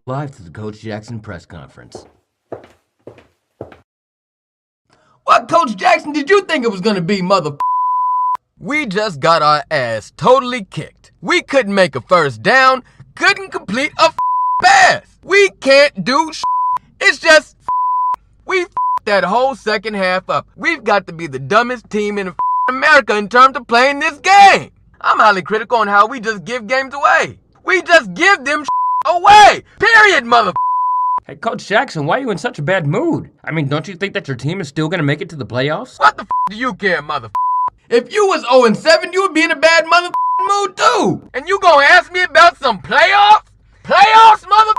live to the Coach Jackson press conference. What Coach Jackson did you think it was going to be, mother? We just got our ass totally kicked. We couldn't make a first down, couldn't complete a pass. We can't do It's just we that whole second half up. We've got to be the dumbest team in America in terms of playing this game. I'm highly critical on how we just give games away. We just give them away. Period, mother. Hey, Coach Jackson, why are you in such a bad mood? I mean, don't you think that your team is still going to make it to the playoffs? What the do you care, mother? If you was 0-7, you would be in a bad mother mood too. And you gonna ask me about some playoffs? Playoffs, mother?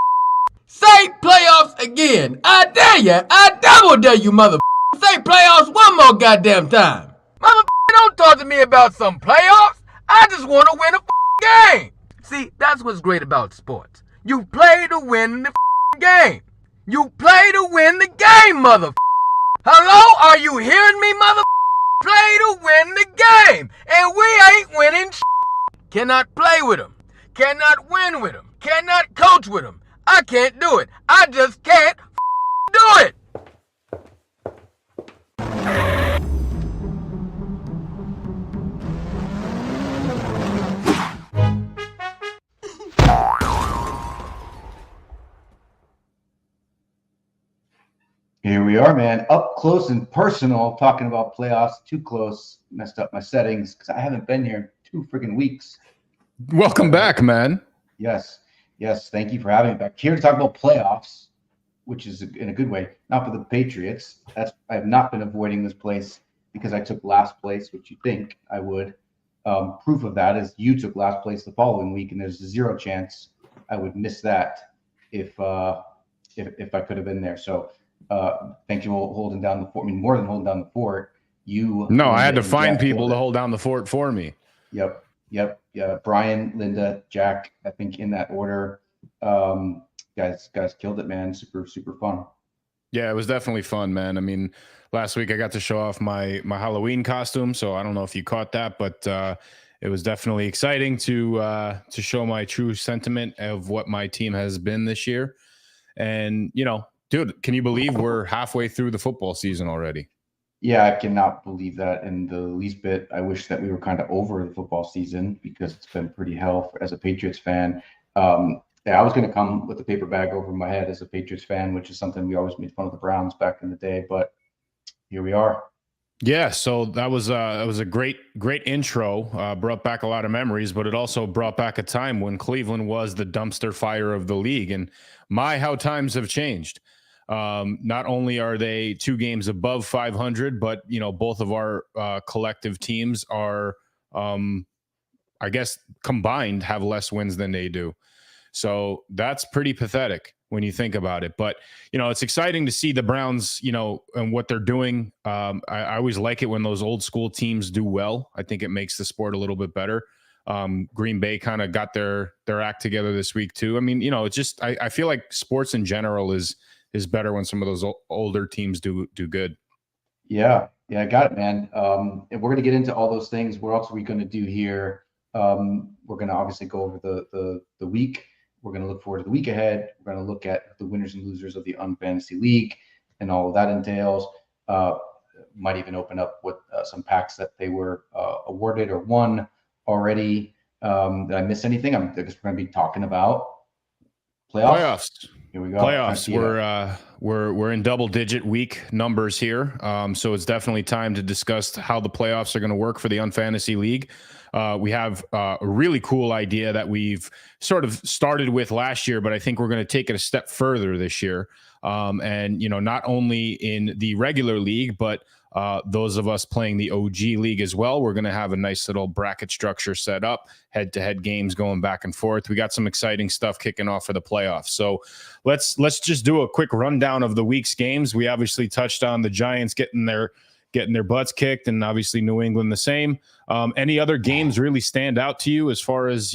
Say playoffs again. I dare ya. I double dare you, mother. Say playoffs one more goddamn time. Mother, don't talk to me about some playoffs. I just want to win a game. See, that's what's great about sports. You play to win the game. You play to win the game, mother. Hello? Are you hearing me, mother? Play to win the game. And we ain't winning Cannot play with them. Cannot win with them. Cannot coach with them. I can't do it. I just can't do it. Here we are, man. Up close and personal, talking about playoffs. Too close. Messed up my settings because I haven't been here 2 freaking weeks. Welcome back, man. Yes. Thank you for having me back. Here to talk about playoffs, which is in a good way. Not for the Patriots. I have not been avoiding this place because I took last place, which you think I would. Proof of that is you took last place the following week, and there's a 0 chance I would miss that if I could have been there. So. Thank you for holding down the fort. I mean, more than holding down the fort. I had to find people to hold down the fort for me. Yep. Yeah. Brian, Linda, Jack, I think in that order. Guys killed it, man. Super, super fun. Yeah, it was definitely fun, man. I mean, last week I got to show off my Halloween costume, so I don't know if you caught that, but it was definitely exciting to show my true sentiment of what my team has been this year. And, dude, can you believe we're halfway through the football season already? Yeah, I cannot believe that in the least bit. I wish that we were kind of over the football season because it's been pretty hell as a Patriots fan. I was going to come with a paper bag over my head as a Patriots fan, which is something we always made fun of the Browns back in the day. But here we are. Yeah, so that was a great intro. Brought back a lot of memories, but it also brought back a time when Cleveland was the dumpster fire of the league. And how times have changed. Not only are they 2 games above 500, but both of our collective teams are, I guess, combined have less wins than they do. So that's pretty pathetic when you think about it. But it's exciting to see the Browns, and what they're doing. I always like it when those old school teams do well. I think it makes the sport a little bit better. Green Bay kind of got their act together this week too. I mean, it's just I feel like sports in general is better when some of those older teams do good. Yeah, I got it, man. And we're going to get into all those things. What else are we going to do here? We're going to obviously go over the week. We're going to look forward to the week ahead. We're going to look at the winners and losers of the UNFan League and all of that entails. Might even open up with some packs that they were awarded or won already. Did I miss anything? I guess we're going to be talking about playoffs. Here we go. Playoffs. We're in double-digit week numbers here, so it's definitely time to discuss how the playoffs are going to work for the UNFan League. We have a really cool idea that we've sort of started with last year, but I think we're going to take it a step further this year. And not only in the regular league, but those of us playing the OG league as well. We're going to have a nice little bracket structure set up, head-to-head games going back and forth. We got some exciting stuff kicking off for the playoffs. So let's just do a quick rundown of the week's games. We obviously touched on the Giants getting their butts kicked, and obviously New England the same. Any other games really stand out to you as far as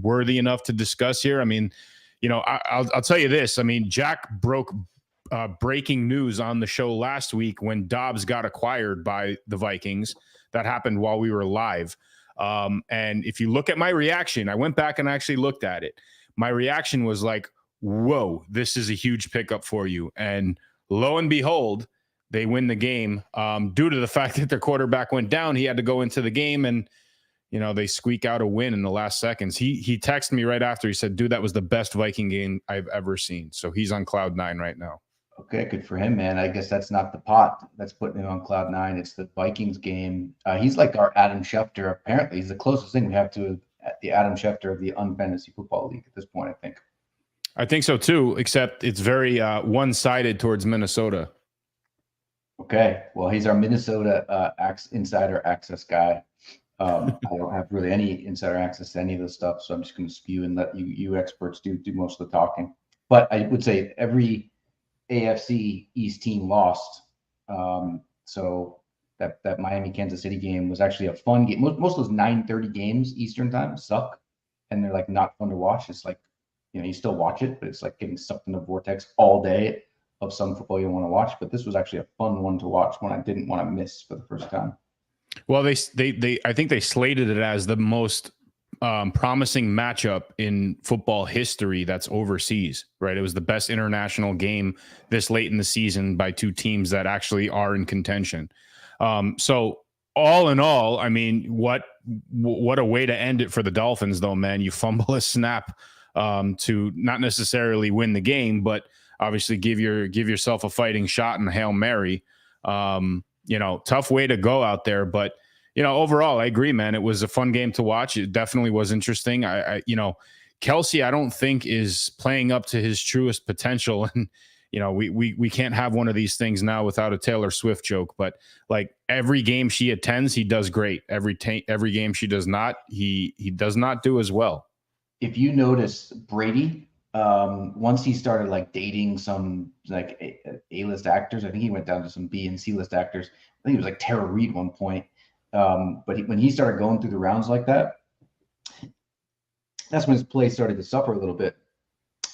worthy enough to discuss here? I mean, I'll tell you this. I mean, Jack broke breaking news on the show last week when Dobbs got acquired by the Vikings. That happened while we were live. And if you look at my reaction, I went back and actually looked at it. My reaction was like, whoa, this is a huge pickup for you. And lo and behold, they win the game due to the fact that their quarterback went down. He had to go into the game, and they squeak out a win in the last seconds. He texted me right after. He said, dude, that was the best Viking game I've ever seen. So he's on cloud 9 right now. Okay, good for him, man. I guess that's not the pot that's putting him on cloud 9. It's the Vikings game. He's like our Adam Schefter. Apparently, he's the closest thing we have to the Adam Schefter of the Unfantasy Football League at this point, I think. I think so too, except it's very one-sided towards Minnesota. Okay, well, he's our Minnesota insider access guy. I don't have really any insider access to any of this stuff, so I'm just going to spew and let you experts do most of the talking. But I would say every AFC East team lost. So that Miami Kansas City game was actually a fun game. Most of those 9:30 games Eastern time suck, and they're like not fun to watch. It's like, you still watch it, but it's like getting sucked in the vortex all day of some football you don't want to watch. But this was actually a fun one to watch, one I didn't want to miss for the first time. Well, I think they slated it as the most promising matchup in football history that's overseas, right? It was the best international game this late in the season by two teams that actually are in contention. So all in all, I mean, what a way to end it for the Dolphins, though, man. You fumble a snap to not necessarily win the game, but obviously give yourself a fighting shot in the Hail Mary. Tough way to go out there, but overall, I agree, man. It was a fun game to watch. It definitely was interesting. Kelsey, I don't think is playing up to his truest potential, and we can't have one of these things now without a Taylor Swift joke. But like every game she attends, he does great. Every game she does not, he does not do as well. If you notice Brady, once he started like dating some like A-list actors, I think he went down to some B and C list actors. I think it was like Tara Reid one point. But when he started going through the rounds like that, that's when his play started to suffer a little bit.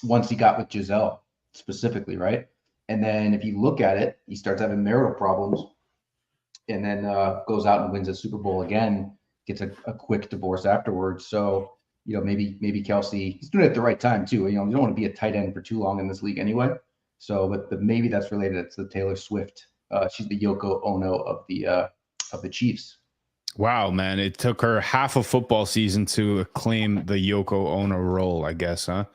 Once he got with Giselle specifically, right? And then if you look at it, he starts having marital problems, and then goes out and wins a Super Bowl again, gets a quick divorce afterwards. So maybe Kelsey, he's doing it at the right time too. You don't want to be a tight end for too long in this league anyway. So, but maybe that's related to the Taylor Swift. She's the Yoko Ono of the Chiefs. Wow, man. It took her half a football season to claim the Yoko Ono role, I guess, huh?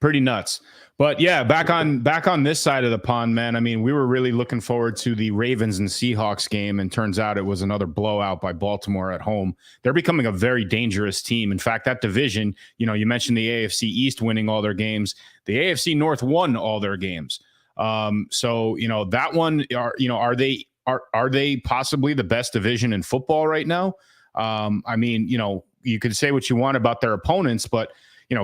Pretty nuts. But yeah, back on this side of the pond, man. I mean, we were really looking forward to the Ravens and Seahawks game, and turns out it was another blowout by Baltimore at home. They're becoming a very dangerous team. In fact, that division, you mentioned the AFC East winning all their games. The AFC North won all their games. So that one, are they possibly the best division in football right now? I mean, you could say what you want about their opponents, but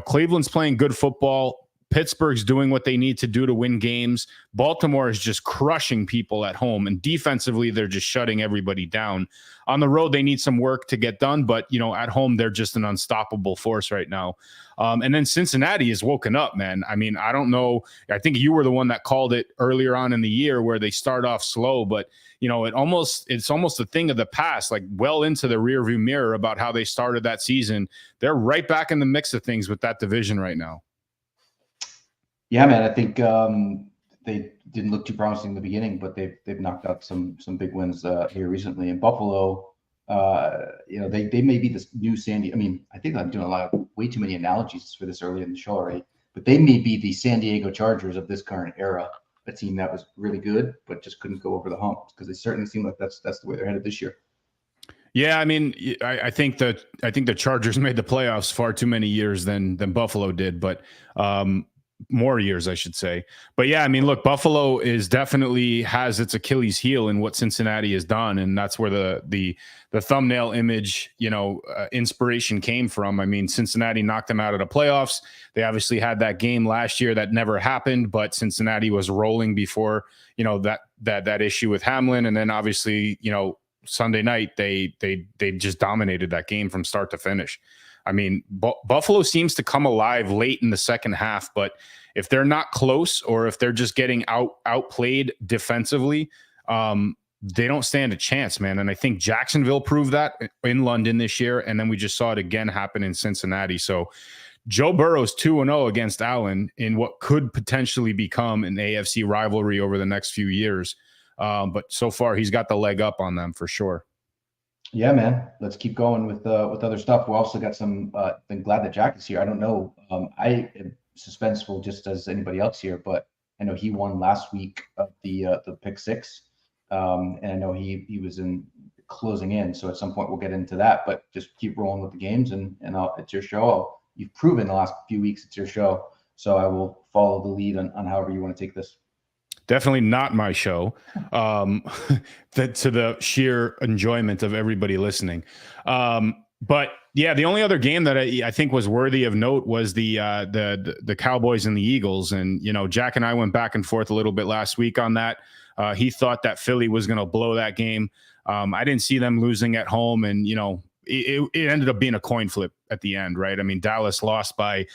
Cleveland's playing good football. Pittsburgh's doing what they need to do to win games. Baltimore is just crushing people at home, and defensively, they're just shutting everybody down. On the road, they need some work to get done, but at home, they're just an unstoppable force right now. And then Cincinnati is woken up, man. I mean, I don't know. I think you were the one that called it earlier on in the year where they start off slow, but it's almost a thing of the past, like well into the rearview mirror about how they started that season. They're right back in the mix of things with that division right now. Yeah, man. I think they didn't look too promising in the beginning, but they've knocked out some big wins here recently. In Buffalo, they may be this new Sandy. I mean, I think I'm doing way too many analogies for this early in the show already, but they may be the San Diego Chargers of this current era, a team that was really good but just couldn't go over the hump, because they certainly seem like that's the way they're headed this year. Yeah, I mean, I think the Chargers made the playoffs far too many years than Buffalo did, but more years, I should say. But yeah, I mean, look, Buffalo definitely has its Achilles heel in what Cincinnati has done, and that's where the thumbnail image, inspiration came from. I mean, Cincinnati knocked them out of the playoffs. They obviously had that game last year that never happened, but Cincinnati was rolling before, that issue with Hamlin, and then obviously, Sunday night they just dominated that game from start to finish. I mean, Buffalo seems to come alive late in the second half, but if they're not close, or if they're just getting outplayed defensively, they don't stand a chance, man. And I think Jacksonville proved that in London this year, and then we just saw it again happen in Cincinnati. So Joe Burrow's 2-0 against Allen in what could potentially become an AFC rivalry over the next few years. But so far, he's got the leg up on them for sure. Yeah, man. Let's keep going with other stuff. We also got some. I'm glad that Jack is here. I don't know. I am suspenseful just as anybody else here, but I know he won last week of the pick six, and I know he was in closing in. So at some point we'll get into that. But just keep rolling with the games, and it's your show. You've proven the last few weeks it's your show, so I will follow the lead on however you want to take this. Definitely not my show, to the sheer enjoyment of everybody listening. But yeah, the only other game that I think was worthy of note was the Cowboys and the Eagles. And, Jack and I went back and forth a little bit last week on that. He thought that Philly was going to blow that game. I didn't see them losing at home. And, it ended up being a coin flip at the end, right? I mean, Dallas lost by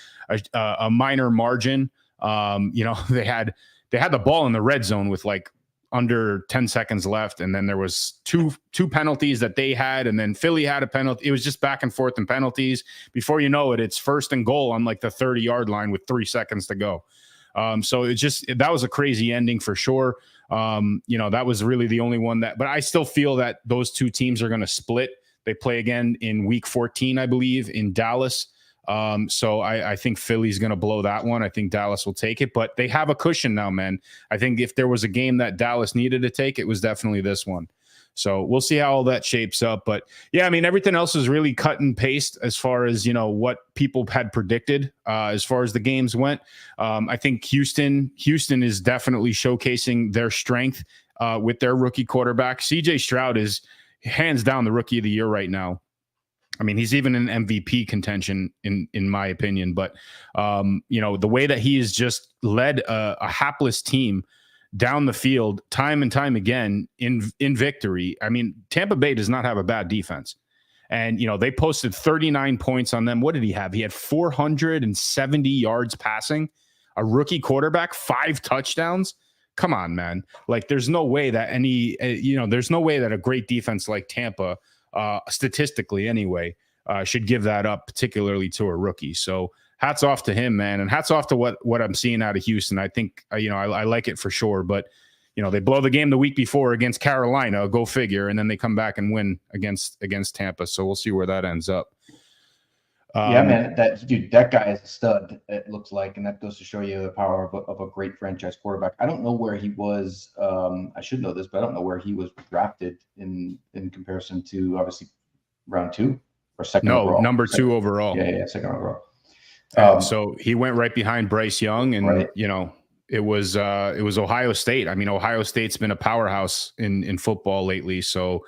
a minor margin. They had the ball in the red zone with like under 10 seconds left. And then there was two penalties that they had. And then Philly had a penalty. It was just back and forth in penalties. Before you know it, it's 1st and goal on like the 30-yard line with 3 seconds to go. So that was a crazy ending for sure. That was really the only one but I still feel that those two teams are going to split. They play again in week 14, I believe, in Dallas. So I think Philly's going to blow that one. I think Dallas will take it, but they have a cushion now, man. I think if there was a game that Dallas needed to take, it was definitely this one. So we'll see how all that shapes up. But yeah, I mean, everything else is really cut and paste as far as, what people had predicted as far as the games went. I think Houston is definitely showcasing their strength with their rookie quarterback. CJ Stroud is hands down the rookie of the year right now. I mean, he's even in MVP contention in my opinion, but the way that he has just led a hapless team down the field time and time again in victory. I mean, Tampa Bay does not have a bad defense, and they posted 39 points on them. What did he have? He had 470 yards passing, a rookie quarterback, 5 touchdowns. Come on, man. Like, there's no way that there's no way that a great defense like Tampa, statistically anyway, should give that up, particularly to a rookie. So hats off to him, man. And hats off to what I'm seeing out of Houston. I think, I like it for sure, but they blow the game the week before against Carolina, go figure. And then they come back and win against Tampa. So we'll see where that ends up. Yeah, man, that guy is a stud, it looks like, and that goes to show you the power of a great franchise quarterback. I don't know where he was. I should know this, but I don't know where he was drafted in comparison to, obviously, round 2 or second. No, overall. number 2 overall. Yeah, second overall. So he went right behind Bryce Young, and right. It was Ohio State. I mean, Ohio State's been a powerhouse in football lately. So,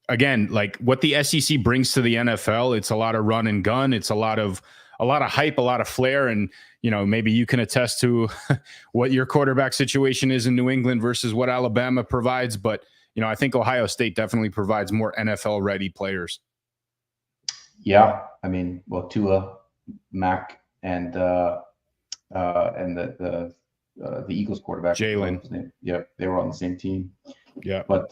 again, like what the SEC brings to the NFL, it's a lot of run and gun. It's a lot of hype, a lot of flair. And, maybe you can attest to what your quarterback situation is in New England versus what Alabama provides. But, I think Ohio State definitely provides more NFL ready players. Yeah. I mean, well, Tua, Mac, and the Eagles quarterback, Jalen. Yeah, they were on the same team. Yeah, but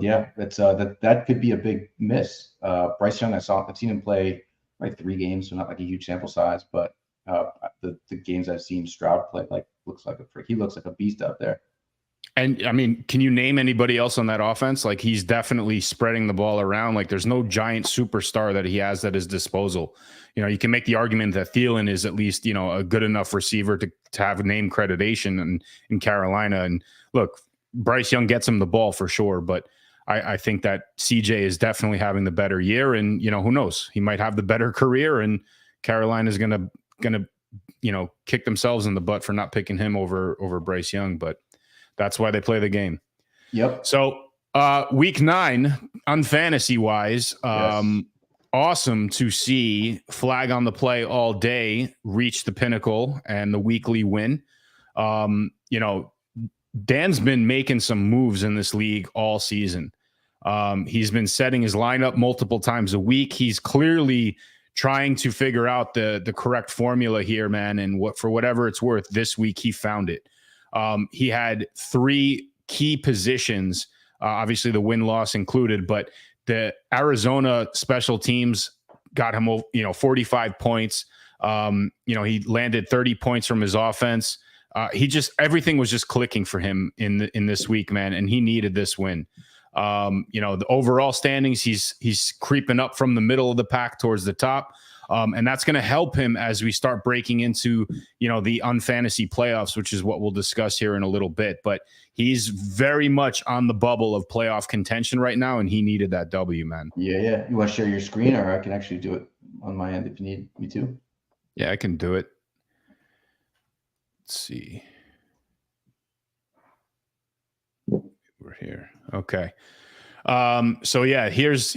yeah, it's that could be a big miss. Bryce Young, I've seen him play like 3 games, so not like a huge sample size, but the games I've seen Stroud play, looks like a freak. He looks like a beast out there. And I mean, can you name anybody else on that offense? Like, he's definitely spreading the ball around. Like, there's no giant superstar that he has at his disposal. You can make the argument that Thielen is at least, a good enough receiver to have name creditation in Carolina. And look, Bryce Young gets him the ball for sure, but I think that CJ is definitely having the better year, and who knows, he might have the better career, and Carolina's gonna kick themselves in the butt for not picking him over Bryce Young, but that's why they play the game. Yep. So week 9, unfantasy wise, yes. Awesome to see Flag on the Play all day reach the pinnacle and the weekly win. Dan's been making some moves in this league all season. He's been setting his lineup multiple times a week. He's clearly trying to figure out the correct formula here, man. And for whatever it's worth, this week he found it. He had 3 key positions, obviously the win-loss included, but the Arizona special teams got him, 45 points. He landed 30 points from his offense. Everything was just clicking for him in this week, man. And he needed this win. The overall standings, he's creeping up from the middle of the pack towards the top. And that's going to help him as we start breaking into, the unfantasy playoffs, which is what we'll discuss here in a little bit. But he's very much on the bubble of playoff contention right now, and he needed that W, man. Yeah. You want to share your screen, or I can actually do it on my end if you need me to? Yeah, I can do it. Let's see. We're here. Okay. So yeah, his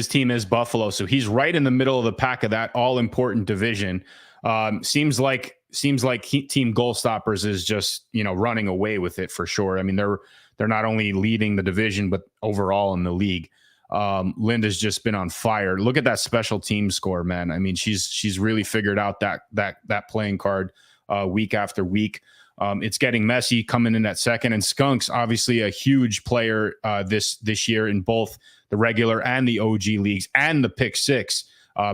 team is Buffalo. So he's right in the middle of the pack of that all important division. Seems like Team Goal Stoppers is just, running away with it for sure. I mean, they're not only leading the division, but overall in the league. Linda's just been on fire. Look at that special team score, man. I mean, she's really figured out that playing card week after week. It's getting messy coming in at second, and Skunk's obviously a huge player this year in both the regular and the OG leagues and the Pick Six.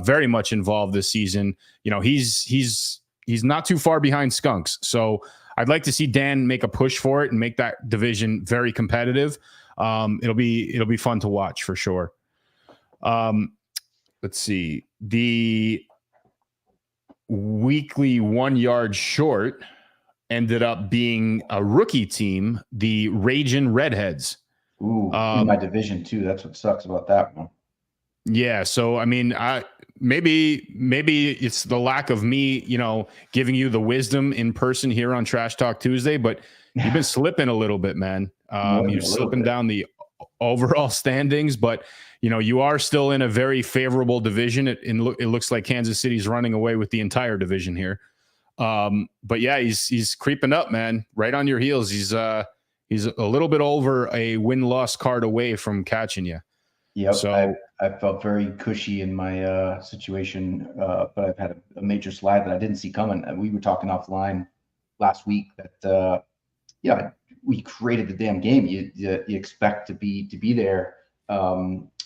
Very much involved this season. He's not too far behind Skunks. So I'd like to see Dan make a push for it and make that division very competitive. It'll be fun to watch for sure. Let's see. The weekly 1 yard short ended up being a rookie team, the Ragin' Redheads. Ooh, in my division too. That's what sucks about that one. Yeah. So, I mean, maybe it's the lack of me, giving you the wisdom in person here on Trash Talk Tuesday, but you've been slipping a little bit, man. You're slipping down the overall standings, but you are still in a very favorable division. It looks like Kansas City's running away with the entire division here. But yeah, he's creeping up, man, right on your heels. He's a little bit over a win-loss card away from catching you. Yep. So I felt very cushy in my situation, but I've had a major slide that I didn't see coming. And we were talking offline last week that, we created the damn game. You expect to be there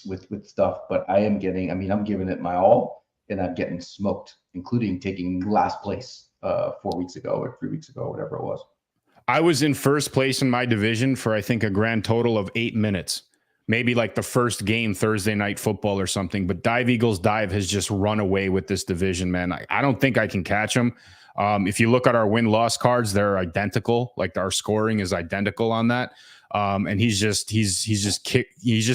with stuff, but I'm giving it my all, and I'm getting smoked, including taking last place 4 weeks ago or 3 weeks ago, whatever it was. I was in first place in my division for, I think, a grand total of 8 minutes, maybe like the first game, Thursday Night Football or something. But Dive Eagles Dive has just run away with this division, man. I don't think I can catch them. If you look at our win-loss cards, they're identical. Like our scoring is identical on that. And he's just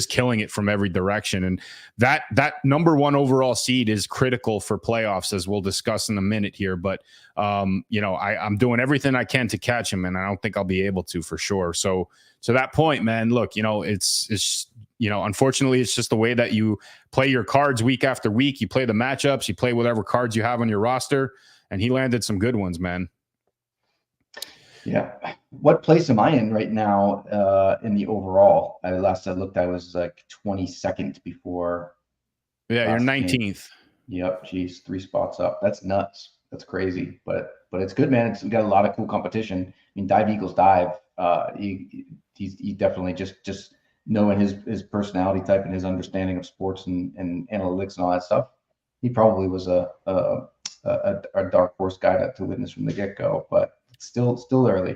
killing it from every direction. And that number one overall seed is critical for playoffs, as we'll discuss in a minute here. But I'm doing everything I can to catch him, and I don't think I'll be able to for sure. So to that point, man, look, it's unfortunately, it's just the way that you play your cards week after week. You play the matchups, you play whatever cards you have on your roster, and he landed some good ones, man. Yeah. What place am I in right now in the overall? Last I looked, I was like 22nd before. Yeah, you're 19th. Game. Yep. Geez, 3 spots up. That's nuts. That's crazy. But it's good, man. We got a lot of cool competition. I mean, Dive Eagles Dive. He definitely just knowing his personality type and his understanding of sports and analytics and all that stuff. He probably was a dark horse guy to witness from the get-go, but still early.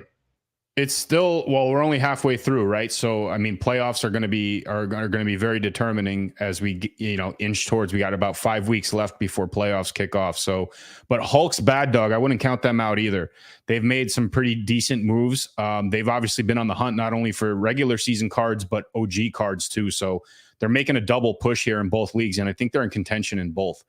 It's still, well, we're only halfway through, right? So, I mean, playoffs are going to be very determining as we, inch towards. We got about 5 weeks left before playoffs kick off. So, but Hulk's Bad Dog, I wouldn't count them out either. They've made some pretty decent moves. They've obviously been on the hunt not only for regular season cards but OG cards too. So they're making a double push here in both leagues, and I think they're in contention in both.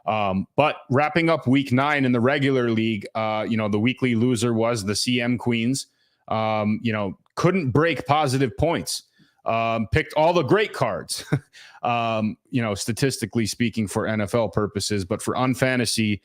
But wrapping up week 9 in the regular league, the weekly loser was the CM Queens. Couldn't break positive points. Picked all the great cards, statistically speaking for NFL purposes, but for unfantasy,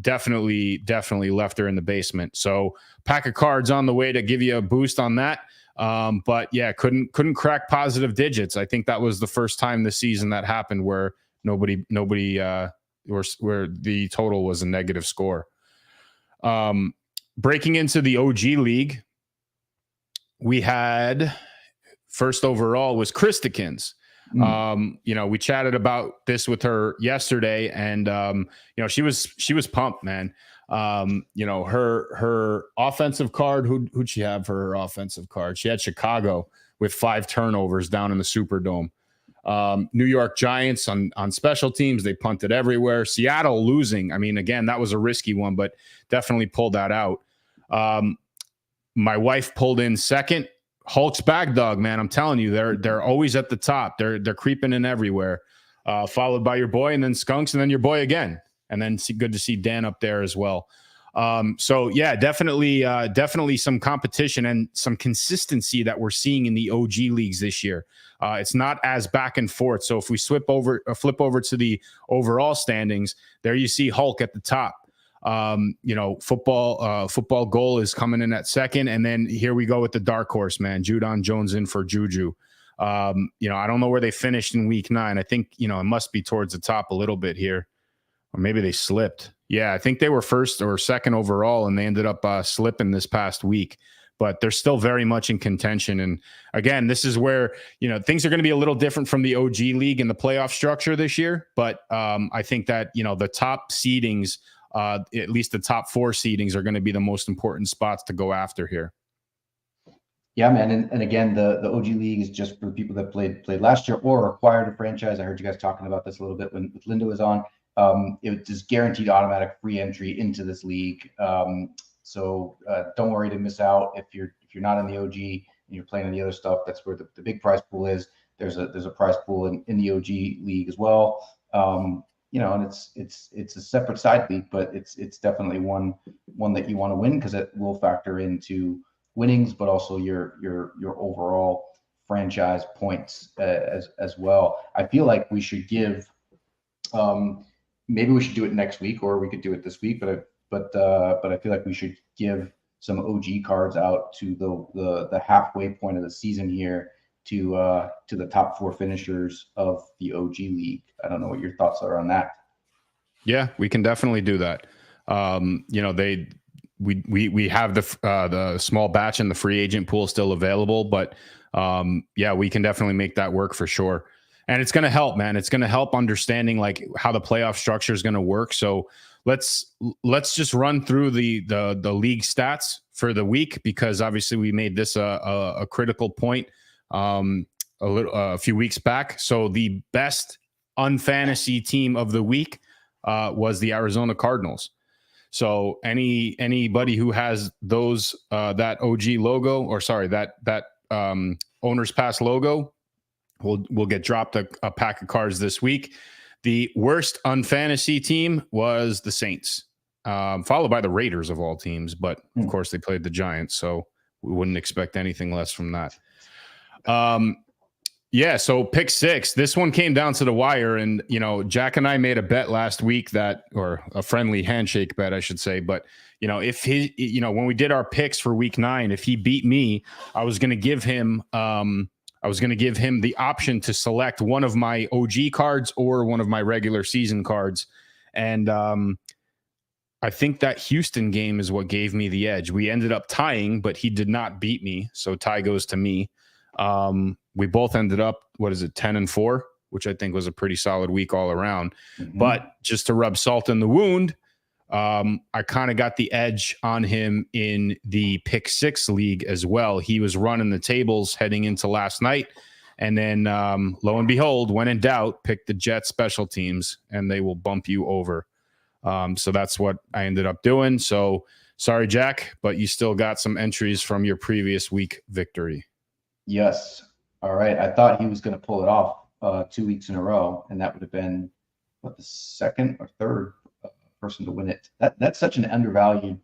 definitely left her in the basement. So pack of cards on the way to give you a boost on that. But yeah, couldn't crack positive digits. I think that was the first time this season that happened where nobody, where the total was a negative score. Breaking into the OG league, we had first overall was Christikins. We chatted about this with her yesterday, and she was pumped, man. Her offensive card, who'd she have for her offensive card? She had Chicago with 5 turnovers down in the Superdome. New York Giants on special teams, they punted everywhere. Seattle losing. I mean, again, that was a risky one, but definitely pulled that out. My wife pulled in second. Hulk's bag dog, man. I'm telling you, they're always at the top. They're creeping in everywhere. Followed by your boy, and then Skunks, and then your boy again. And then good to see Dan up there as well. So yeah, definitely some competition and some consistency that we're seeing in the OG leagues this year. It's not as back and forth. So if we flip over to the overall standings, there you see Hulk at the top. Football goal is coming in at second, and then here we go with the dark horse, man. Judon Jones in for Juju. I don't know where they finished in week 9. I think it must be towards the top a little bit here, or maybe they slipped. Yeah, I think they were first or second overall, and they ended up slipping this past week. But they're still very much in contention. And again, this is where things are going to be a little different from the OG league and the playoff structure this year. But I think that the top seedings, at least the top 4 seedings, are going to be the most important spots to go after here. Yeah, man. And again, the OG league is just for people that played last year or acquired a franchise. I heard you guys talking about this a little bit when Linda was on. It was just guaranteed automatic free entry into this league. So don't worry to miss out if you're not in the OG and you're playing in the other stuff. That's where the big prize pool is. There's a prize pool in the OG league as well. And it's a separate side league, but it's definitely one that you want to win because it will factor into winnings, but also your overall franchise points as well. I feel like we should give. Maybe we should do it next week, or we could do it this week. But I feel like we should give some OG cards out to the halfway point of the season here to the top 4 finishers of the OG league. I don't know what your thoughts are on that. Yeah, we can definitely do that. We have the small batch and the free agent pool still available, but we can definitely make that work for sure. And it's going to help, man. It's going to help understanding like how the playoff structure is going to work. So let's just run through the league stats for the week, because obviously we made this a critical point a few weeks back. So the best unfantasy team of the week was the Arizona Cardinals. So anybody who has those that OG logo, or sorry, that owner's pass logo, will get dropped a pack of cards this week. The worst unfantasy team was the Saints, followed by the Raiders of all teams. But of course, they played the Giants, so we wouldn't expect anything less from that. So pick 6. This one came down to the wire, and Jack and I made a bet last week or a friendly handshake bet, I should say. But if when we did our picks for week 9, if he beat me, I was going to give him the option to select one of my OG cards or one of my regular season cards. And I think that Houston game is what gave me the edge. We ended up tying, but he did not beat me. So tie goes to me. We both ended up, 10-4, which I think was a pretty solid week all around. Mm-hmm. But just to rub salt in the wound, I kind of got the edge on him in the pick 6 league as well. He was running the tables heading into last night. And then lo and behold, when in doubt, pick the Jets special teams and they will bump you over. So that's what I ended up doing. So sorry, Jack, but you still got some entries from your previous week victory. Yes. All right. I thought he was going to pull it off 2 weeks in a row, and that would have been the second or third person to win it. That's such an undervalued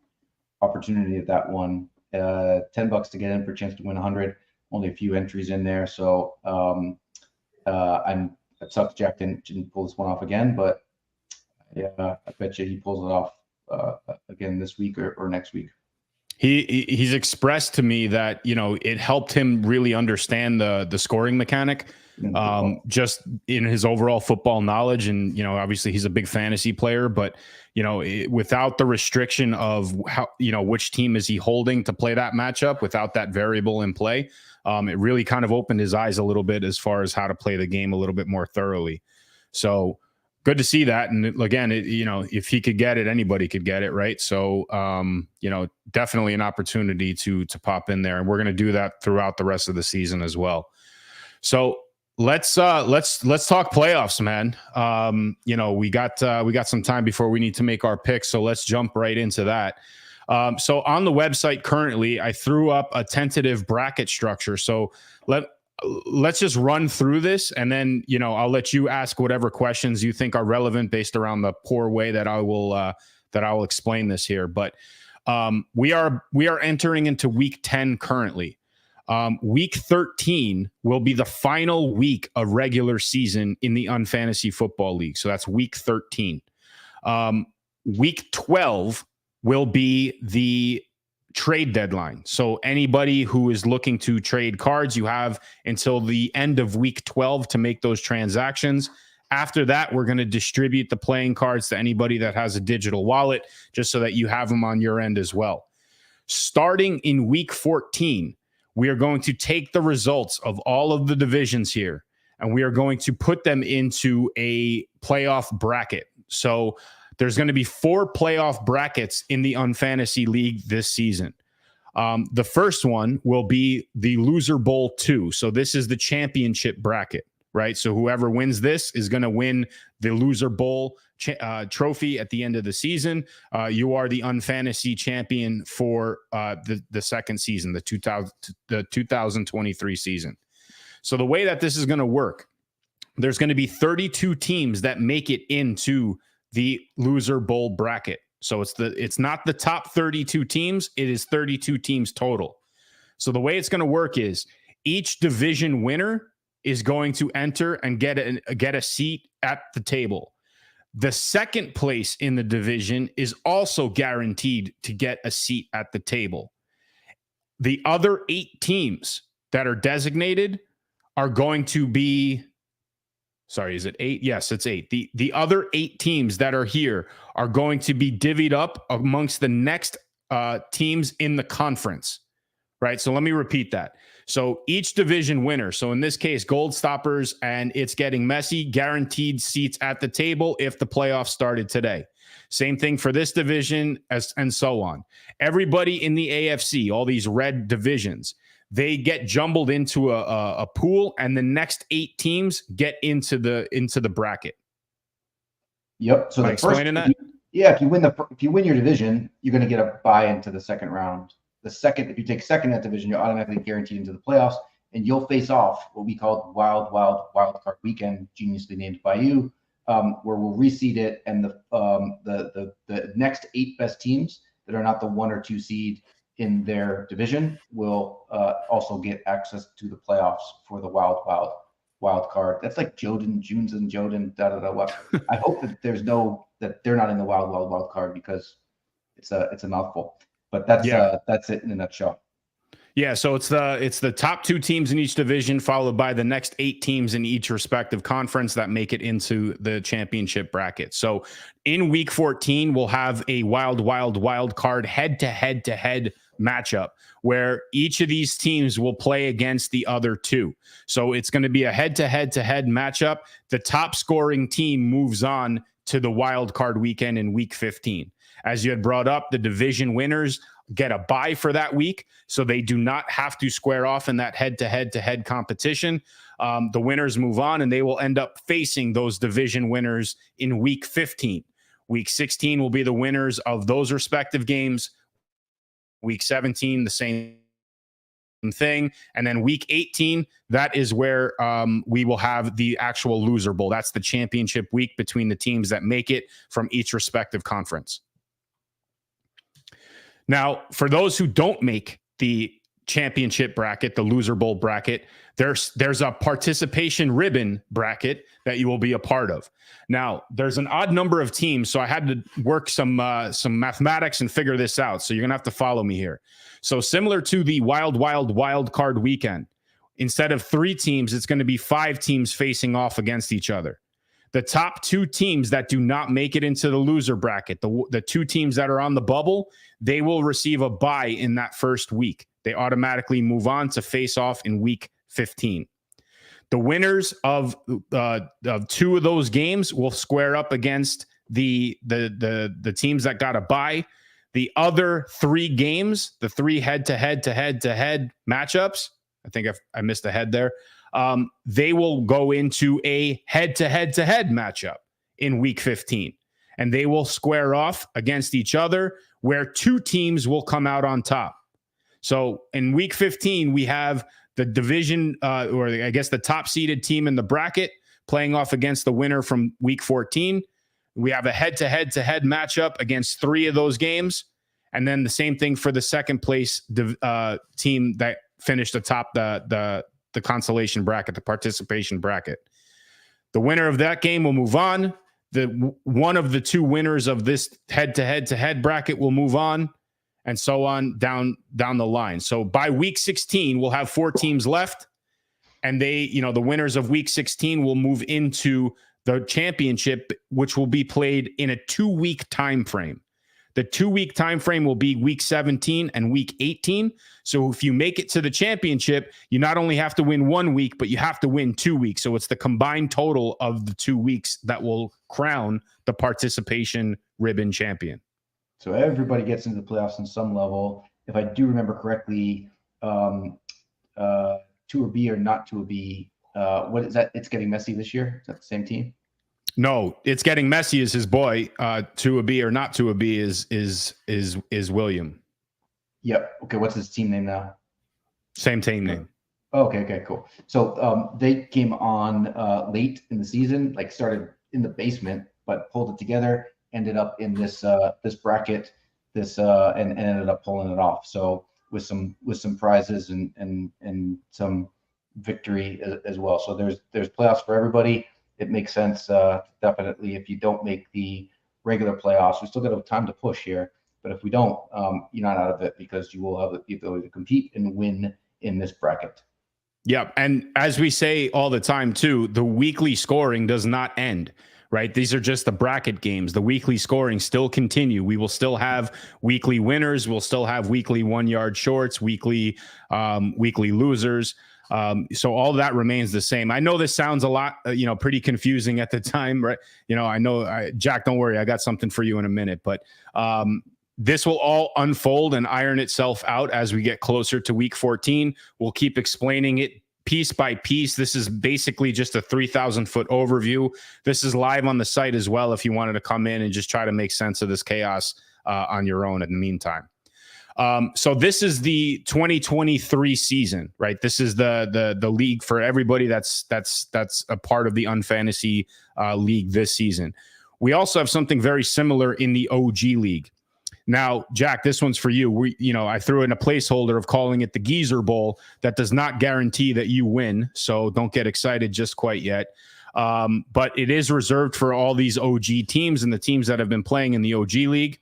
opportunity at that one. $10 to get in for a chance to win 100. Only a few entries in there, so it sucks Jack didn't pull this one off again, but yeah, I bet you he pulls it off again this week or next week. He's expressed to me that it helped him really understand the scoring mechanic, just in his overall football knowledge. And, obviously he's a big fantasy player, but, without the restriction of how, which team is he holding to play that matchup, without that variable in play, it really kind of opened his eyes a little bit as far as how to play the game a little bit more thoroughly. So good to see that. And again, if he could get it, anybody could get it. Right. So, definitely an opportunity to pop in there, and we're going to do that throughout the rest of the season as well. So let's talk playoffs, man. We got some time before we need to make our picks. So let's jump right into that. So on the website currently, I threw up a tentative bracket structure. So let's just run through this, and then, I'll let you ask whatever questions you think are relevant based around the poor way that I will explain this here. But we are entering into week 10 currently. Week 13 will be the final week of regular season in the Unfantasy Football League. So that's week 13. Week 12 will be the trade deadline. So anybody who is looking to trade cards, you have until the end of week 12 to make those transactions. After that, we're going to distribute the playing cards to anybody that has a digital wallet, just so that you have them on your end as well. Starting in week 14, we are going to take the results of all of the divisions here, and we are going to put them into a playoff bracket. So there's going to be 4 playoff brackets in the Unfantasy League this season. The first one will be the Loser Bowl 2. So this is the championship bracket, right? So whoever wins this is going to win the Loser Bowl trophy at the end of the season. You are the Unfantasy champion for the second season, the 2023 season. So the way that this is going to work, there's going to be 32 teams that make it into the Loser Bowl bracket. So it's not the top 32 teams, it is 32 teams total. So the way it's going to work is each division winner is going to enter and get a seat at the table. The second place in the division is also guaranteed to get a seat at the table. The other 8 teams that are designated are going to be, sorry, is it 8? Yes, it's 8. The other 8 teams that are here are going to be divvied up amongst the next teams in the conference, right? So let me repeat that. So each division winner, so in this case, Gold Stoppers and It's Getting Messy, guaranteed seats at the table if the playoffs started today. Same thing for this division, and so on. Everybody in the AFC, all these red divisions, they get jumbled into a pool, and the next 8 teams get into the bracket. Yep. So Am I explaining that? If you win your division, you're going to get a bye into the second round. If you take second in that division, you're automatically guaranteed into the playoffs, and you'll face off what we call wild card weekend, geniusly named by you, where we'll reseed it, and the next 8 best teams that are not the 1 or 2 seed in their division will also get access to the playoffs for the wild card. That's like Junes and Joden. I hope that they're not in the wild card, because it's a mouthful. But that's it in a nutshell. Yeah, so it's the top 2 teams in each division, followed by the next 8 teams in each respective conference that make it into the championship bracket. So in week 14, we'll have a wild card head-to-head matchup where each of these teams will play against the other 2. So it's going to be a head-to-head matchup. The top scoring team moves on to the wild card weekend in week 15. As you had brought up, the division winners get a bye for that week, so they do not have to square off in that head-to-head competition. The winners move on, and they will end up facing those division winners in week 15. Week 16 will be the winners of those respective games. Week 17, the same thing. And then week 18, that is where we will have the actual Loser Bowl. That's the championship week between the teams that make it from each respective conference. Now, for those who don't make the championship bracket, the Loser Bowl bracket, there's a participation ribbon bracket that you will be a part of. Now, there's an odd number of teams, so I had to work some mathematics and figure this out. So you're going to have to follow me here. So similar to the wild card weekend, instead of 3 teams, it's going to be 5 teams facing off against each other. The top 2 teams that do not make it into the loser bracket, the 2 teams that are on the bubble, they will receive a bye in that first week. They automatically move on to face off in week 15. The winners of 2 of those games will square up against the teams that got a bye. The other 3 games, the 3 head-to-head matchups, I think I missed a head there, they will go into a head-to-head matchup in week 15. And they will square off against each other where 2 teams will come out on top. So in week 15, we have the division, or I guess the top seeded team in the bracket playing off against the winner from week 14. We have a head-to-head matchup against 3 of those games. And then the same thing for the second place team that finished atop the consolation bracket, the participation bracket. The winner of that game will move on. One of the 2 winners of this head-to-head bracket will move on, and so on down the line. So by week 16, we'll have 4 teams left, and the winners of week 16 will move into the championship, which will be played in a 2-week time frame. The 2-week time frame will be week 17 and week 18. So if you make it to the championship, you not only have to win 1 week, but you have to win 2 weeks. So it's the combined total of the 2 weeks that will crown the participation ribbon champion. So everybody gets into the playoffs on some level. If I do remember correctly, 2 or B or not 2 or B. What is that? It's getting messy this year. Is that the same team? No, it's getting messy is his boy. 2 a B or not 2 a B is William. Yep. Okay. What's his team name now? Same team name. Okay. Cool. So they came on late in the season, like started in the basement, but pulled it together. Ended up in this bracket, and ended up pulling it off. So with some prizes and some victory as well. So there's playoffs for everybody. It makes sense. Definitely, if you don't make the regular playoffs, we still got time to push here. But if we don't, you're not out of it because you will have the ability to compete and win in this bracket. Yeah, and as we say all the time too, the weekly scoring does not end. Right? These are just the bracket games. The weekly scoring still continue. We will still have weekly winners. We'll still have weekly 1-yard shorts, weekly losers. So all that remains the same. I know this sounds a lot, pretty confusing at the time, right? I know, Jack, don't worry. I got something for you in a minute, but this will all unfold and iron itself out as we get closer to week 14. We'll keep explaining it piece by piece. This is basically just a 3,000-foot overview. This is live on the site as well if you wanted to come in and just try to make sense of this chaos on your own in the meantime. So this is the 2023 season, right? This is the league for everybody that's a part of the Unfantasy League this season. We also have something very similar in the OG League. Now, Jack, this one's for you. I threw in a placeholder of calling it the Geezer Bowl. That does not guarantee that you win, so don't get excited just quite yet. But it is reserved for all these OG teams and the teams that have been playing in the OG League.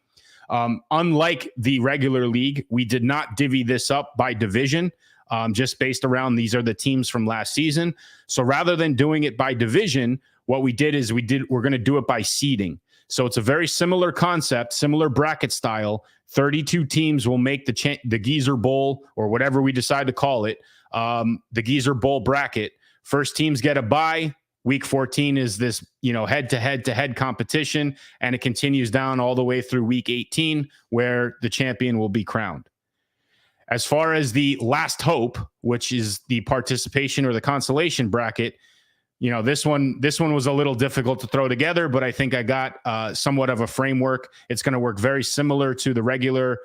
Unlike the regular league, we did not divvy this up by division, just based around these are the teams from last season. So rather than doing it by division, what we did is we're going to do it by seeding. So it's a very similar concept, similar bracket style. 32 teams will make the Geezer Bowl, or whatever we decide to call it, the Geezer Bowl bracket. First teams get a bye. Week 14 is this, head-to-head competition, and it continues down all the way through week 18, where the champion will be crowned. As far as the last hope, which is the participation or the consolation bracket, this one was a little difficult to throw together, but I think I got somewhat of a framework. It's going to work very similar to the regular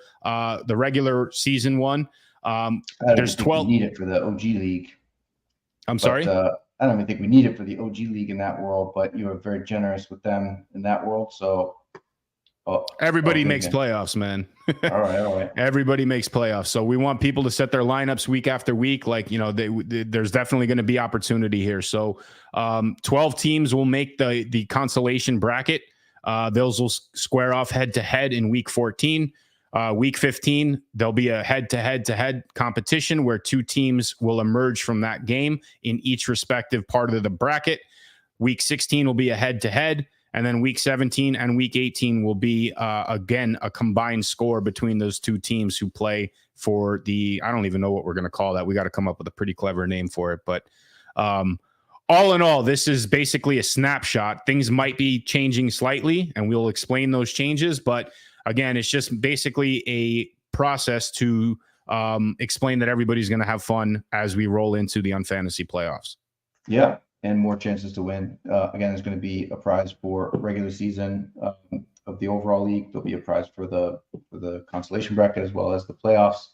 season one. There's 12. We need it for the OG League. I'm sorry. I don't even think we need it for the OG League in that world, but you are very generous with them in that world. So everybody makes playoffs, man. All right. Everybody makes playoffs. So we want people to set their lineups week after week. There's definitely going to be opportunity here. So 12 teams will make the consolation bracket. Those will square off head to head in week 14. Week 15, there'll be a head-to-head competition where 2 teams will emerge from that game in each respective part of the bracket. Week 16 will be a head-to-head, and then week 17 and week 18 will be, again, a combined score between those 2 teams who play for the, I don't even know what we're going to call that. We got to come up with a pretty clever name for it. But all in all, this is basically a snapshot. Things might be changing slightly, and we'll explain those changes. But again, it's just basically a process to explain that everybody's going to have fun as we roll into the UNFantasy playoffs. Yeah, and more chances to win. Again, there's going to be a prize for regular season of the overall league. There'll be a prize for the consolation bracket as well as the playoffs,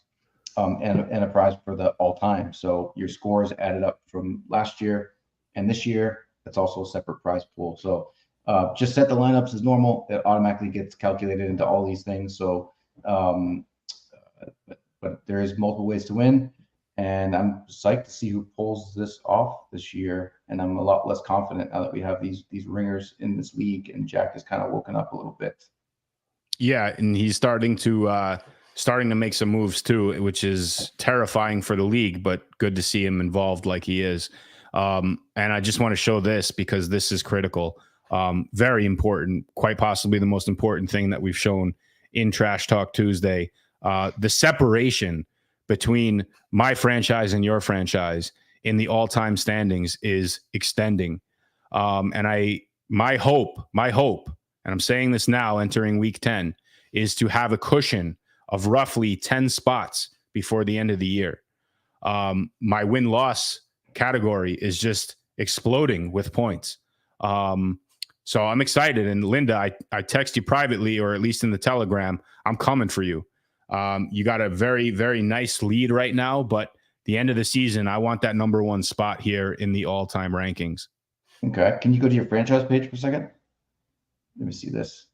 and a prize for the all-time. So your scores added up from last year and this year. That's also a separate prize pool. So just set the lineups as normal. It automatically gets calculated into all these things. So, but there is multiple ways to win, and I'm psyched to see who pulls this off this year. And I'm a lot less confident now that we have these ringers in this league, and Jack has kind of woken up a little bit. Yeah, and he's starting to make some moves too, which is terrifying for the league, but good to see him involved like he is. And I just want to show this because this is critical. Very important, quite possibly the most important thing that we've shown in Trash Talk Tuesday. The separation between my franchise and your franchise in the all-time standings is extending. And my hope, and I'm saying this now entering week 10, is to have a cushion of roughly 10 spots before the end of the year. My win-loss category is just exploding with points. So I'm excited. And Linda, I text you privately, or at least in the Telegram, I'm coming for you. You got a very, very nice lead right now, but the end of the season, I want that number 1 spot here in the all-time rankings. Okay. Can you go to your franchise page for a second? Let me see this.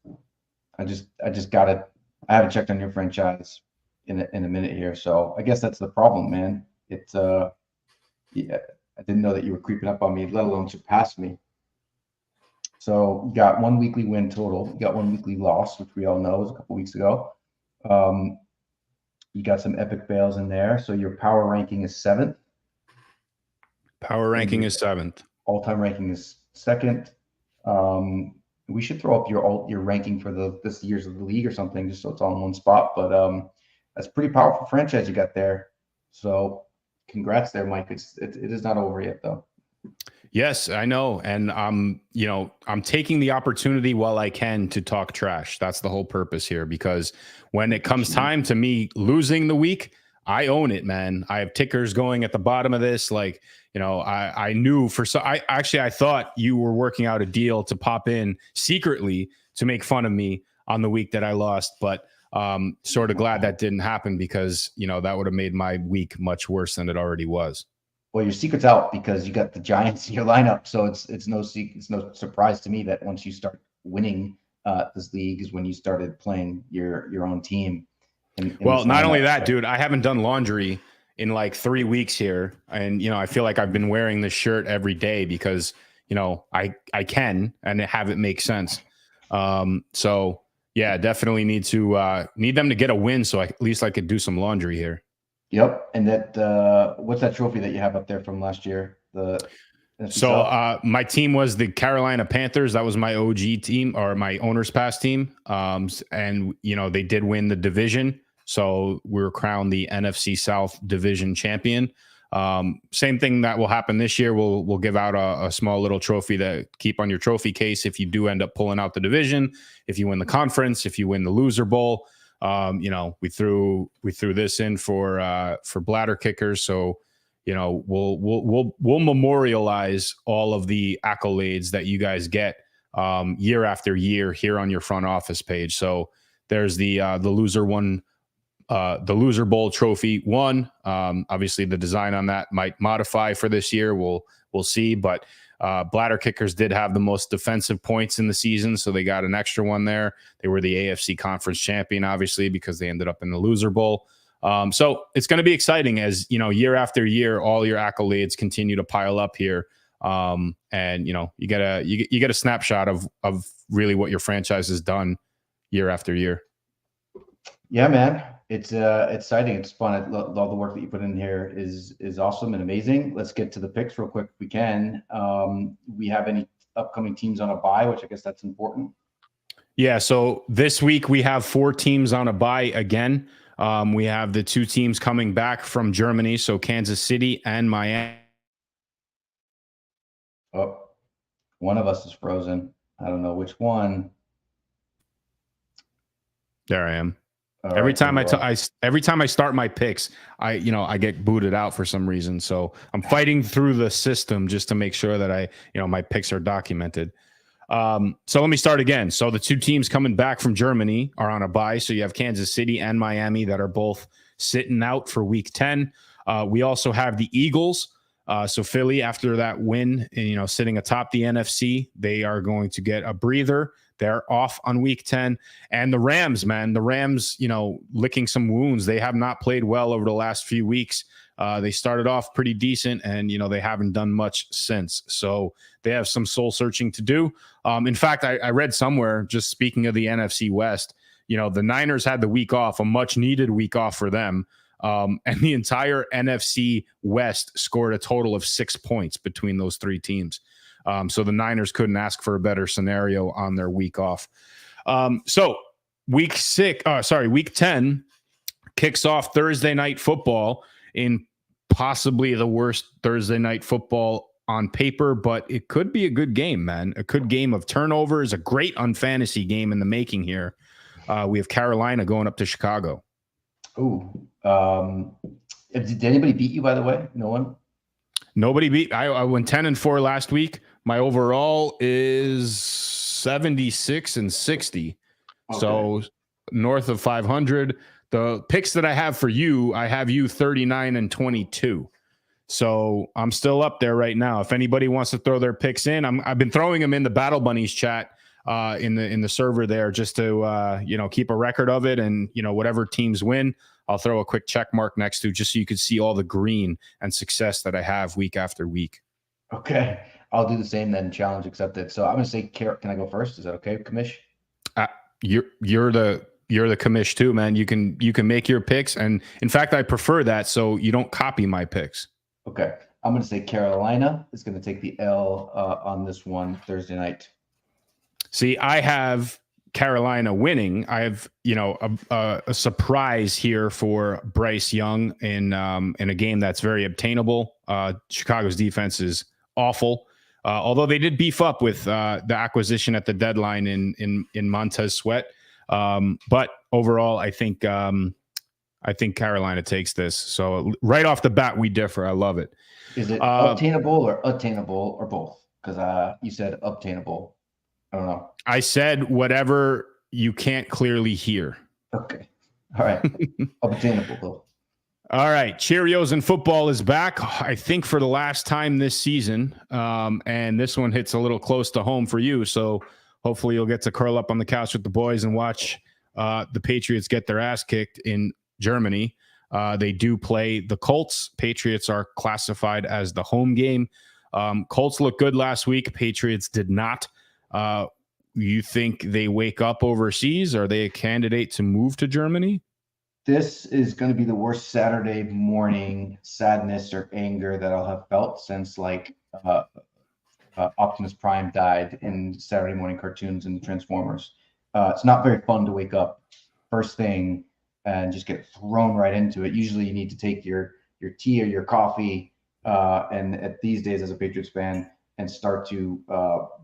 I just got it. I haven't checked on your franchise in a minute here. So I guess that's the problem, man. It's yeah, I didn't know that you were creeping up on me, let alone surpass me. So you got 1 weekly win total. You got 1 weekly loss, which we all know was a couple weeks ago. You got some epic fails in there. So your power ranking is 7th. Power ranking is 7th. All-time ranking is 2nd. We should throw up your ranking for this year's of the league or something, just so it's all in one spot. But that's a pretty powerful franchise you got there. So congrats there, Mike. It is not over yet, though. Yes, I know. And I'm taking the opportunity while I can to talk trash. That's the whole purpose here, because when it comes time to me losing the week, I own it, man. I have tickers going at the bottom of this. Like, I knew I thought you were working out a deal to pop in secretly to make fun of me on the week that I lost, but sort of glad that didn't happen, because, that would have made my week much worse than it already was. Well, your secret's out because you got the Giants in your lineup, so it's no surprise to me that once you start winning this league is when you started playing your own team. Well, not only that, dude, I haven't done laundry in like 3 weeks here, and I feel like I've been wearing this shirt every day because I can and have it make sense. So yeah, definitely need them to get a win so at least I could do some laundry here. Yep. And that what's that trophy that you have up there from last year? My team was the Carolina Panthers. That was my OG team, or my owner's pass team. And they did win the division, so we were crowned the NFC South division champion. Same thing that will happen this year. We'll give out a small little trophy to keep on your trophy case if you do end up pulling out the division, if you win the conference, if you win the loser bowl. We threw this in for bladder kickers. So, we'll memorialize all of the accolades that you guys get year after year here on your front office page. So there's the loser one, the loser bowl trophy one. Obviously the design on that might modify for this year. We'll see, but bladder kickers did have the most defensive points in the season, so they got an extra one there. They were the AFC conference champion, obviously, because they ended up in the loser bowl. So it's going to be exciting as, year after year, all your accolades continue to pile up here. And you get a snapshot of really what your franchise has done year after year. Yeah, man, it's exciting. It's fun. All the work that you put in here is awesome and amazing. Let's get to the picks real quick if we can. We have any upcoming teams on a bye, which I guess that's important. Yeah, so this week we have 4 teams on a bye again. We have the 2 teams coming back from Germany, so Kansas City and Miami. Oh, one of us is frozen. I don't know which one. There I am. All Every right, time there you are. every time I start my picks, I get booted out for some reason. So I'm fighting through the system just to make sure that my picks are documented. So let me start again. So the 2 teams coming back from Germany are on a bye. So you have Kansas City and Miami that are both sitting out for week 10. We also have the Eagles. So Philly, after that win, and, sitting atop the NFC, they are going to get a breather. They're off on week 10. And the Rams, man, licking some wounds. They have not played well over the last few weeks. They started off pretty decent, and, they haven't done much since. So they have some soul searching to do. In fact, I read somewhere, just speaking of the NFC West, the Niners had the week off, a much needed week off for them. And the entire NFC West scored a total of 6 points between those 3 teams. So the Niners couldn't ask for a better scenario on their week off. So week 10 kicks off Thursday night football in possibly the worst Thursday night football on paper, but it could be a good game, man. A good game of turnovers, a great unfantasy game in the making here. We have Carolina going up to Chicago. Ooh. Did anybody beat you, by the way? No one? Nobody beat. I went 10-4 last week. My overall is 76-60. Okay. So north of 500. The picks that I have for you, I have you 39-22. So I'm still up there right now. If anybody wants to throw their picks in, I've been throwing them in the Battle Bunnies chat in the server there, just to keep a record of it, and whatever teams win, I'll throw a quick check mark next to, just so you can see all the green and success that I have week after week. Okay, I'll do the same then. Challenge accepted. So I'm gonna say, can I go first? Is that okay, Commish? You're the commish too, man. You can make your picks, and in fact, I prefer that, so you don't copy my picks. Okay, I'm gonna say Carolina is gonna take the L on this one Thursday night. See, I have Carolina winning. I have, a surprise here for Bryce Young in a game that's very obtainable. Chicago's defense is awful. Although they did beef up with the acquisition at the deadline in Montez Sweat. But overall, I think Carolina takes this. So right off the bat, we differ. I love it. Is it obtainable or attainable or both? Because you said obtainable. I don't know. I said whatever you can't clearly hear. Okay. All right. Obtainable, though. All right. Cheerios and football is back, I think, for the last time this season. And this one hits a little close to home for you. So hopefully you'll get to curl up on the couch with the boys and watch the Patriots get their ass kicked in Germany. They do play the Colts. Patriots are classified as the home game. Colts looked good last week. Patriots did not. You think they wake up overseas? Are they a candidate to move to Germany? This is going to be the worst Saturday morning sadness or anger that I'll have felt since Optimus Prime died in Saturday morning cartoons and Transformers. It's not very fun to wake up first thing and just get thrown right into it. Usually you need to take your tea or your coffee, and at these days as a Patriots fan, and start to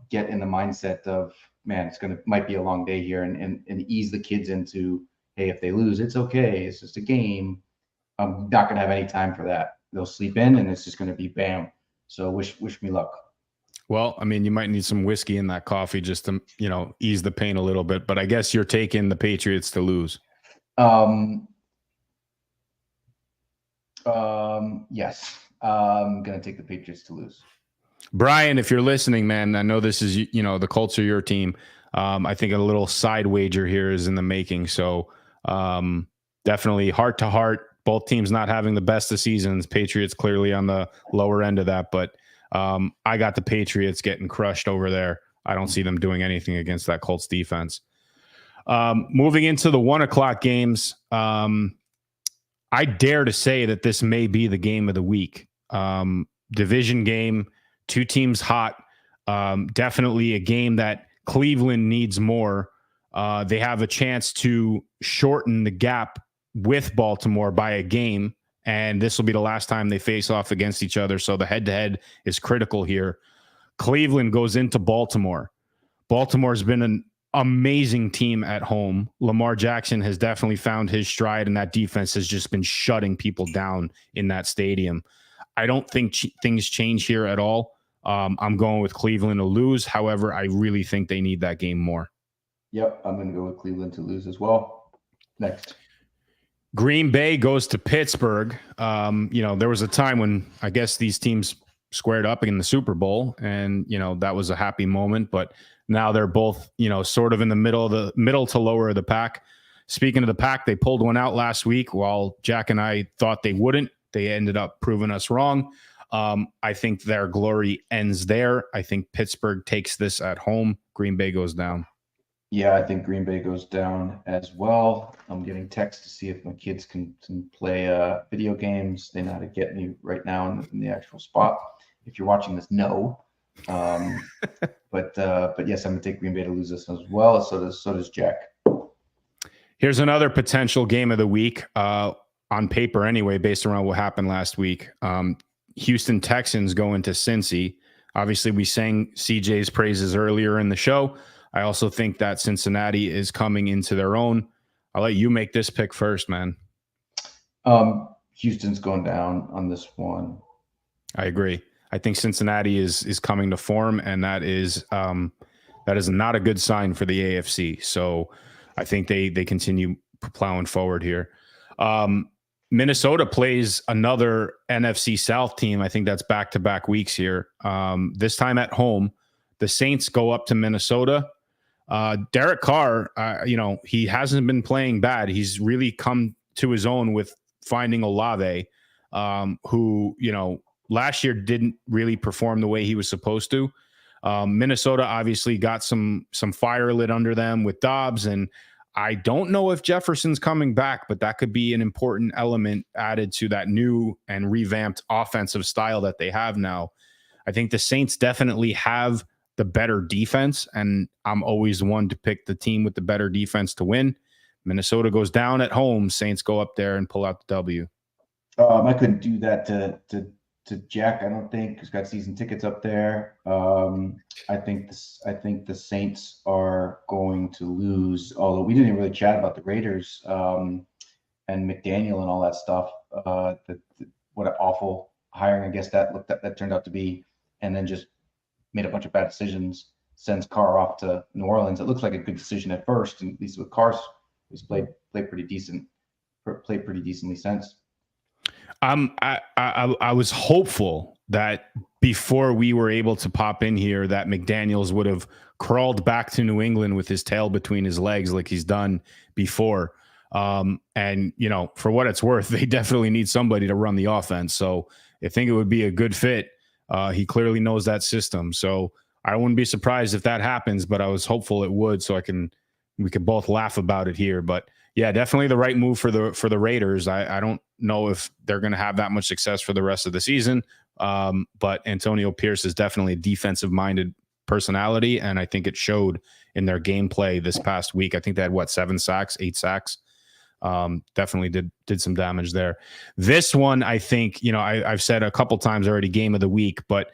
get in the mindset of, man, might be a long day here, and ease the kids into, hey, if they lose, it's okay. It's just a game. I'm not going to have any time for that. They'll sleep in, and it's just going to be bam. So wish me luck. Well, I mean, you might need some whiskey in that coffee just to, ease the pain a little bit. But I guess you're taking the Patriots to lose. Yes. I'm going to take the Patriots to lose. Brian, if you're listening, man, I know this is, the Colts are your team. I think a little side wager here is in the making. So definitely heart to heart, both teams not having the best of seasons. Patriots clearly on the lower end of that, but I got the Patriots getting crushed over there. I don't see them doing anything against that Colts defense. Moving into the 1:00 games, I dare to say that this may be the game of the week. Division game, two teams hot. Definitely a game that Cleveland needs more. They have a chance to shorten the gap with Baltimore by a game, and this will be the last time they face off against each other. So the head-to-head is critical here. Cleveland goes into Baltimore. Baltimore's been an amazing team at home. Lamar Jackson has definitely found his stride, and that defense has just been shutting people down in that stadium. I don't think things change here at all. I'm going with Cleveland to lose. However, I really think they need that game more. Yep, I'm going to go with Cleveland to lose as well. Next. Green Bay goes to Pittsburgh. There was a time when I guess these teams squared up in the Super Bowl, and that was a happy moment, but now they're both sort of in the middle to lower of the pack. Speaking of the pack, they pulled one out last week while Jack and I thought they wouldn't. They ended up proving us wrong. I think their glory ends there. I think Pittsburgh takes this at home. Green Bay goes down. Yeah, I think Green Bay goes down as well. I'm getting texts to see if my kids can play video games. They know how to get me right now in the actual spot. If you're watching this, no. But yes, I'm gonna take Green Bay to lose this as well. So does Jack. Here's another potential game of the week, on paper anyway, based around what happened last week. Houston Texans go into Cincy. Obviously, we sang CJ's praises earlier in the show. I also think that Cincinnati is coming into their own. I'll let you make this pick first, man. Houston's going down on this one. I agree. I think Cincinnati is coming to form, and that is not a good sign for the AFC. So I think they continue plowing forward here. Minnesota plays another NFC South team. I think that's back-to-back weeks here. This time at home, the Saints go up to Minnesota. Derek Carr, he hasn't been playing bad. He's really come to his own with finding Olave, who, last year didn't really perform the way he was supposed to. Minnesota obviously got some fire lit under them with Dobbs, and I don't know if Jefferson's coming back, but that could be an important element added to that new and revamped offensive style that they have now. I think the Saints definitely have the better defense, and I'm always one to pick the team with the better defense to win. Minnesota goes down at home. Saints go up there and pull out the W. I couldn't do that to Jack. I don't think he's got season tickets up there. I think the Saints are going to lose. Although we didn't even really chat about the Raiders and McDaniel and all that stuff. What an awful hiring, I guess that turned out to be, and then just made a bunch of bad decisions. Sends Carr off to New Orleans. It looks like a good decision at first, and at least with Carr, he's played pretty decently since. I was hopeful that before we were able to pop in here that McDaniels would have crawled back to New England with his tail between his legs like he's done before. And for what it's worth, they definitely need somebody to run the offense. So I think it would be a good fit. He clearly knows that system. So I wouldn't be surprised if that happens, but I was hopeful it would, so we could both laugh about it here. But yeah, definitely the right move for the Raiders. I don't know if they're going to have that much success for the rest of the season. But Antonio Pierce is definitely a defensive-minded personality, and I think it showed in their gameplay this past week. I think they had, 7 sacks, 8 sacks. Definitely did some damage there. This one, I think, I've said a couple times already, game of the week, but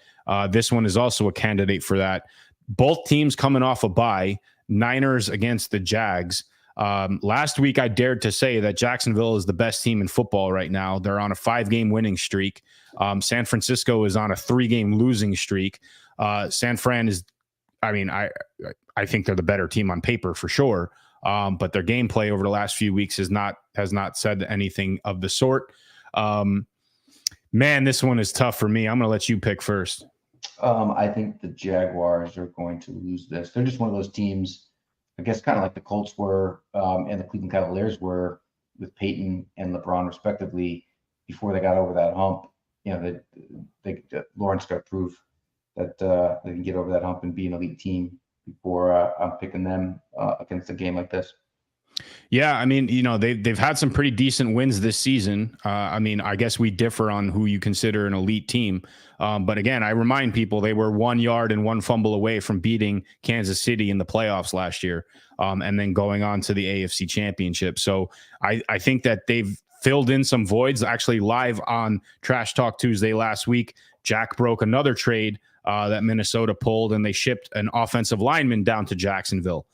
this one is also a candidate for that. Both teams coming off a bye, Niners against the Jags. Last week, I dared to say that Jacksonville is the best team in football right now. They're on a 5-game winning streak. San Francisco is on a 3-game losing streak. San Fran is, I think they're the better team on paper for sure. But their gameplay over the last few weeks has not said anything of the sort. Man, this one is tough for me. I'm going to let you pick first. I think the Jaguars are going to lose this. They're just one of those teams, I guess, kind of like the Colts were and the Cleveland Cavaliers were with Peyton and LeBron, respectively, before they got over that hump. Lawrence got proof that they can get over that hump and be an elite team before I'm picking them against a game like this. Yeah, I mean, they've had some pretty decent wins this season. I mean, I guess we differ on who you consider an elite team. But again, I remind people they were 1 yard and 1 fumble away from beating Kansas City in the playoffs last year, and then going on to the AFC Championship. So I think that they've filled in some voids. Actually, live on Trash Talk Tuesday last week, Jack broke another trade that Minnesota pulled, and they shipped an offensive lineman down to Jacksonville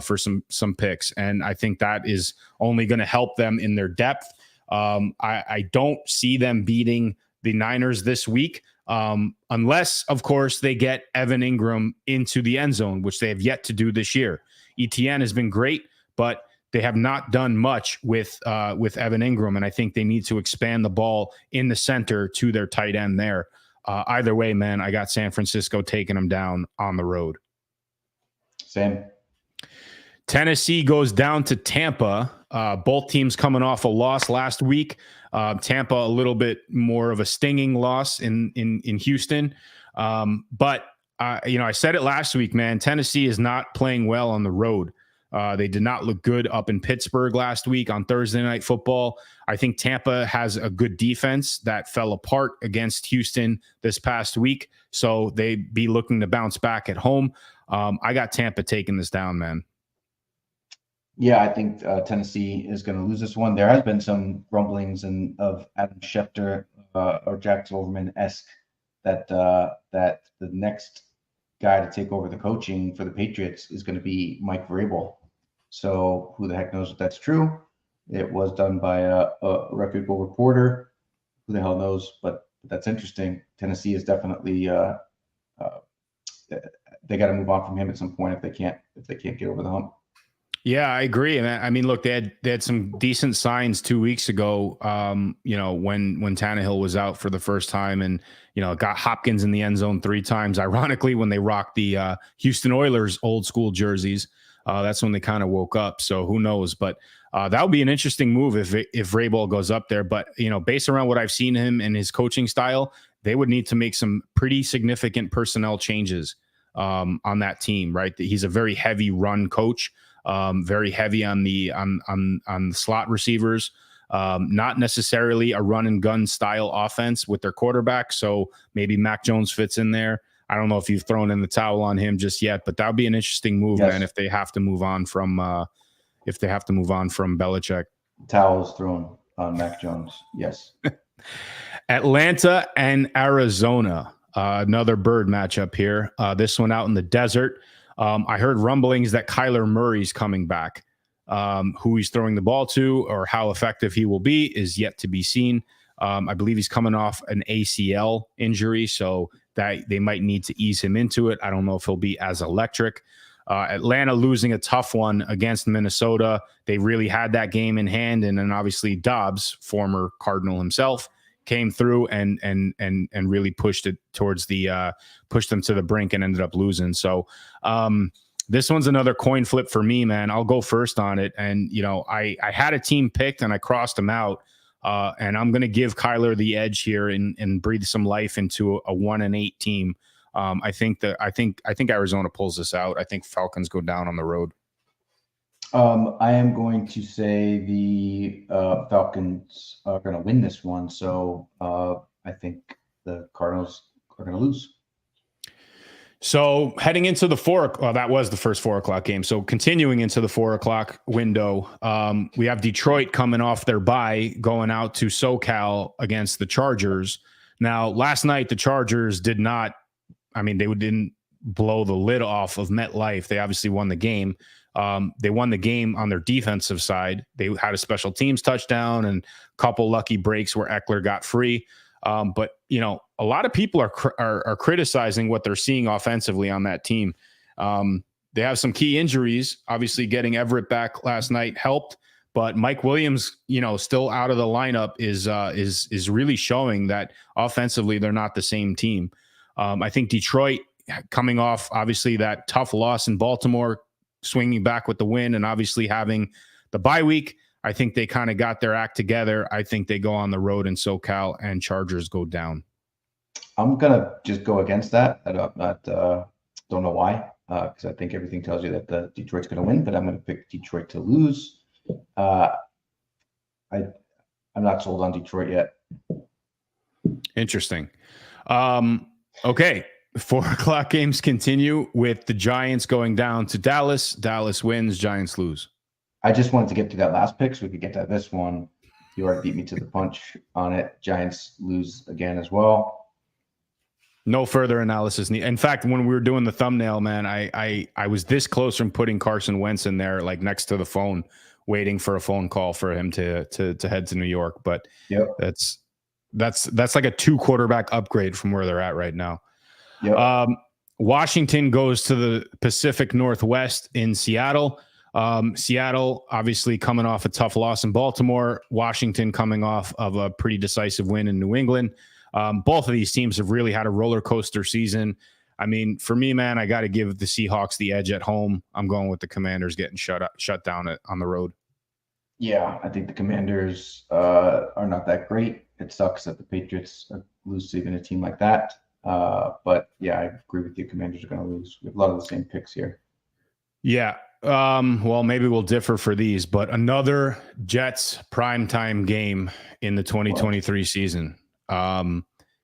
for some picks. And I think that is only going to help them in their depth. I don't see them beating the Niners this week, unless, of course, they get Evan Ingram into the end zone, which they have yet to do this year. ETN has been great, but they have not done much with Evan Ingram, and I think they need to expand the ball in the center to their tight end there. Either way, man, I got San Francisco taking them down on the road. Same. Tennessee goes down to Tampa. Both teams coming off a loss last week. Tampa a little bit more of a stinging loss in Houston. But I said it last week, man. Tennessee is not playing well on the road. They did not look good up in Pittsburgh last week on Thursday Night Football. I think Tampa has a good defense that fell apart against Houston this past week. So they be looking to bounce back at home. I got Tampa taking this down, man. Yeah, I think Tennessee is going to lose this one. There has been some rumblings of Adam Schefter or Jack Silverman-esque that the next guy to take over the coaching for the Patriots is going to be Mike Vrabel. So who the heck knows if that's true? It was done by a reputable reporter. Who the hell knows? But that's interesting. Tennessee is definitely they got to move on from him at some point if they can't get over the hump. Yeah, I agree. And I mean, look, they had some decent signs 2 weeks ago. When Tannehill was out for the first time, and got Hopkins in the end zone 3 times. Ironically, when they rocked the Houston Oilers old school jerseys, that's when they kind of woke up. So who knows? But that would be an interesting move if Vrabel goes up there. But based around what I've seen him and his coaching style, they would need to make some pretty significant personnel changes on that team. Right? He's a very heavy run coach. Very heavy on the slot receivers, not necessarily a run and gun style offense with their quarterback. So maybe Mac Jones fits in there. I don't know if you've thrown in the towel on him just yet, but that would be an interesting move, yes, man. If they have to move on from Belichick. Towels thrown on Mac Jones. Yes. Atlanta and Arizona, another bird matchup here. This one out in the desert. I heard rumblings that Kyler Murray's coming back. Who he's throwing the ball to or how effective he will be is yet to be seen. I believe he's coming off an ACL injury, so that they might need to ease him into it. I don't know if he'll be as electric. Atlanta losing a tough one against Minnesota. They really had that game in hand, and then obviously Dobbs, former Cardinal himself, came through and really pushed it towards pushed them to the brink and ended up losing. So this one's another coin flip for me, man. I'll go first on it. And, I had a team picked and I crossed them out. And I'm going to give Kyler the edge here and breathe some life into a 1-8 team. I think Arizona pulls this out. I think Falcons go down on the road. I am going to say the Falcons are going to win this one. So I think the Cardinals are going to lose. So heading into the that was the first 4:00 game. So continuing into the 4:00 window, we have Detroit coming off their bye, going out to SoCal against the Chargers. Now, last night, the Chargers didn't blow the lid off of MetLife. They obviously won the game. They won the game on their defensive side. They had a special teams touchdown and a couple lucky breaks where Eckler got free. But a lot of people are criticizing what they're seeing offensively on that team. They have some key injuries. Obviously, getting Everett back last night helped, but Mike Williams, still out of the lineup is really showing that offensively they're not the same team. I think Detroit, coming off obviously that tough loss in Baltimore, swinging back with the win, and obviously having the bye week, I think they kind of got their act together. I think they go on the road in SoCal and Chargers go down. I'm going to just go against that. I don't know why, because I think everything tells you that Detroit's going to win, but I'm going to pick Detroit to lose. I'm not sold on Detroit yet. Interesting. Okay. 4:00 games continue with the Giants going down to Dallas. Dallas wins, Giants lose. I just wanted to get to that last pick so we could get to this one. You already beat me to the punch on it. Giants lose again as well. No further analysis. In fact, when we were doing the thumbnail, man, I was this close from putting Carson Wentz in there, like next to the phone, waiting for a phone call for him to head to New York. But yep. that's like a 2 quarterback upgrade from where they're at right now. Yep. Washington goes to the Pacific Northwest in Seattle. Seattle obviously coming off a tough loss in Baltimore. Washington coming off of a pretty decisive win in New England. Both of these teams have really had a roller coaster season. I mean, for me, man, I got to give the Seahawks the edge at home. I'm going with the Commanders getting shut down on the road. Yeah, I think the Commanders are not that great. It sucks that the Patriots lose to even a team like that. But yeah, I agree with you. Commanders are going to lose. We have a lot of the same picks here. Yeah. Well, maybe we'll differ for these, but another Jets primetime game in the 2023 season.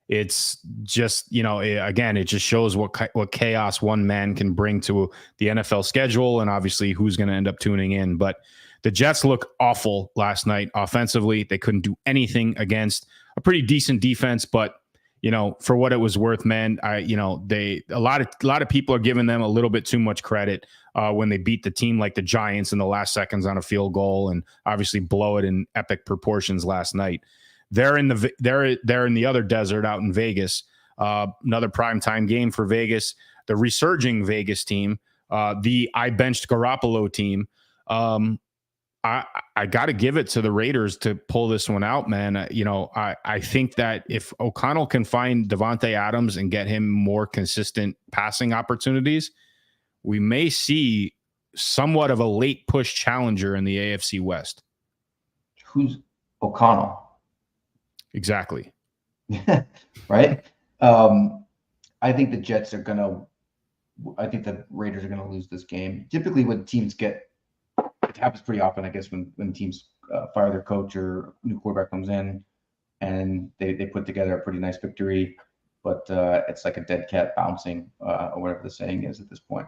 It's just, again, it just shows what chaos one man can bring to the NFL schedule and obviously who's going to end up tuning in. But the Jets look awful last night offensively. They couldn't do anything against a pretty decent defense, but for what it was worth, man, a lot of people are giving them a little bit too much credit when they beat the team like the Giants in the last seconds on a field goal and obviously blow it in epic proportions last night. They're in the other desert out in Vegas. Another primetime game for Vegas. The resurging Vegas team, the I benched Garoppolo team. I got to give it to the Raiders to pull this one out, man. I think that if O'Connell can find Devontae Adams and get him more consistent passing opportunities, we may see somewhat of a late push challenger in the AFC West. Who's O'Connell? Exactly. Right. I think the Jets are I think the Raiders are going to lose this game. Typically when teams it happens pretty often, I guess, when teams fire their coach or new quarterback comes in and they put together a pretty nice victory, but it's like a dead cat bouncing or whatever the saying is at this point.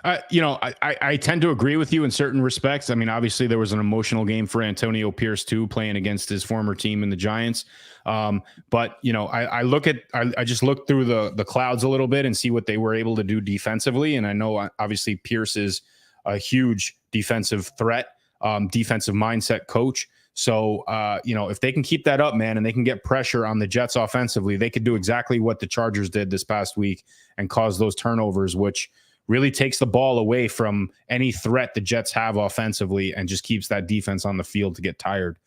I tend to agree with you in certain respects. I mean, obviously there was an emotional game for Antonio Pierce too, playing against his former team in the Giants. But I just look through the clouds a little bit and see what they were able to do defensively. And I know obviously Pierce is a huge defensive threat, defensive mindset coach. So, if they can keep that up, man, and they can get pressure on the Jets offensively, they could do exactly what the Chargers did this past week and cause those turnovers, which really takes the ball away from any threat the Jets have offensively and just keeps that defense on the field to get tired.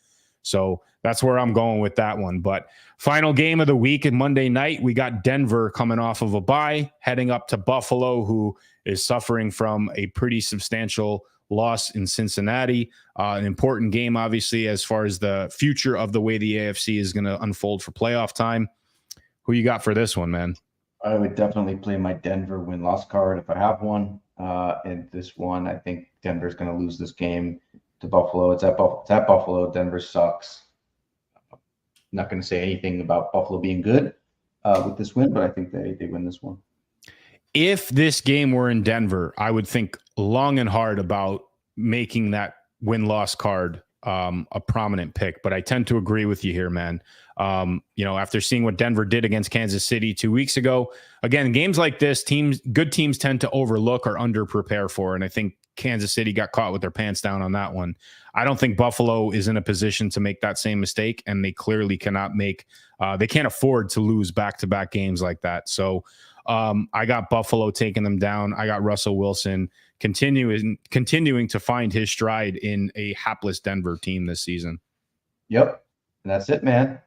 So that's where I'm going with that one. But final game of the week and Monday night, we got Denver coming off of a bye, heading up to Buffalo, who is suffering from a pretty substantial loss in Cincinnati. An important game, obviously, as far as the future of the way the AFC is going to unfold for playoff time. Who you got for this one, man? I would definitely play my Denver win-loss card if I have one. And this one, I think Denver's going to lose this game to Buffalo. It's at Buffalo. Denver sucks. I'm not going to say anything about Buffalo being good with this win, but I think they win this one. If this game were in Denver, I would think long and hard about making that win-loss card a prominent pick, but I tend to agree with you here, man. After seeing what Denver did against Kansas City 2 weeks ago, again, games like this, good teams tend to overlook or under-prepare for, and I think Kansas City got caught with their pants down on that one. I don't think Buffalo is in a position to make that same mistake, and they clearly cannot they can't afford to lose back-to-back games like that. So I got Buffalo taking them down. I got Russell Wilson continuing to find his stride in a hapless Denver team this season. Yep. And that's it, man.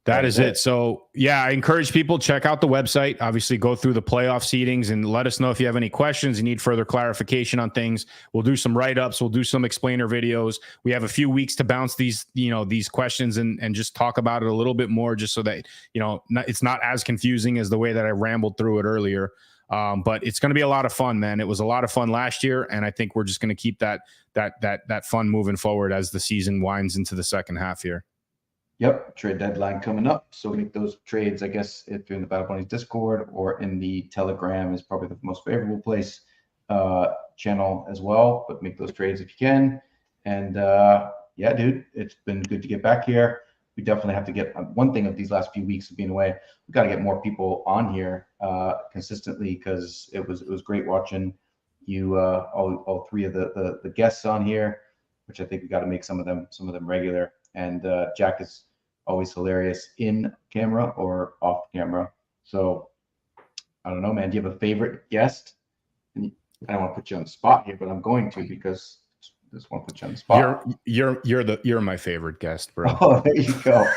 That is it. So, yeah, I encourage people, check out the website. Obviously, go through the playoff seedings and let us know if you have any questions, you need further clarification on things. We'll do some write-ups. We'll do some explainer videos. We have a few weeks to bounce these questions and just talk about it a little bit more, just so that, it's not as confusing as the way that I rambled through it earlier. But it's going to be a lot of fun, man. It was a lot of fun last year, and I think we're just going to keep that fun moving forward as the season winds into the second half here. Yep, trade deadline coming up. So make those trades, I guess, if you're in the Battle Bunnies Discord or in the Telegram is probably the most favorable place channel as well. But make those trades if you can. And yeah, dude, it's been good to get back here. We definitely have to get one thing of these last few weeks of being away. We got to get more people on here consistently, because it was great watching you all three of the guests on here, which I think we got to make some of them regular. And Jack is always hilarious in camera or off camera. So I don't know, man. Do you have a favorite guest? And I don't want to put you on the spot here, but I'm going to, because I just want to put you on the spot. You're my favorite guest, bro. Oh, there you go.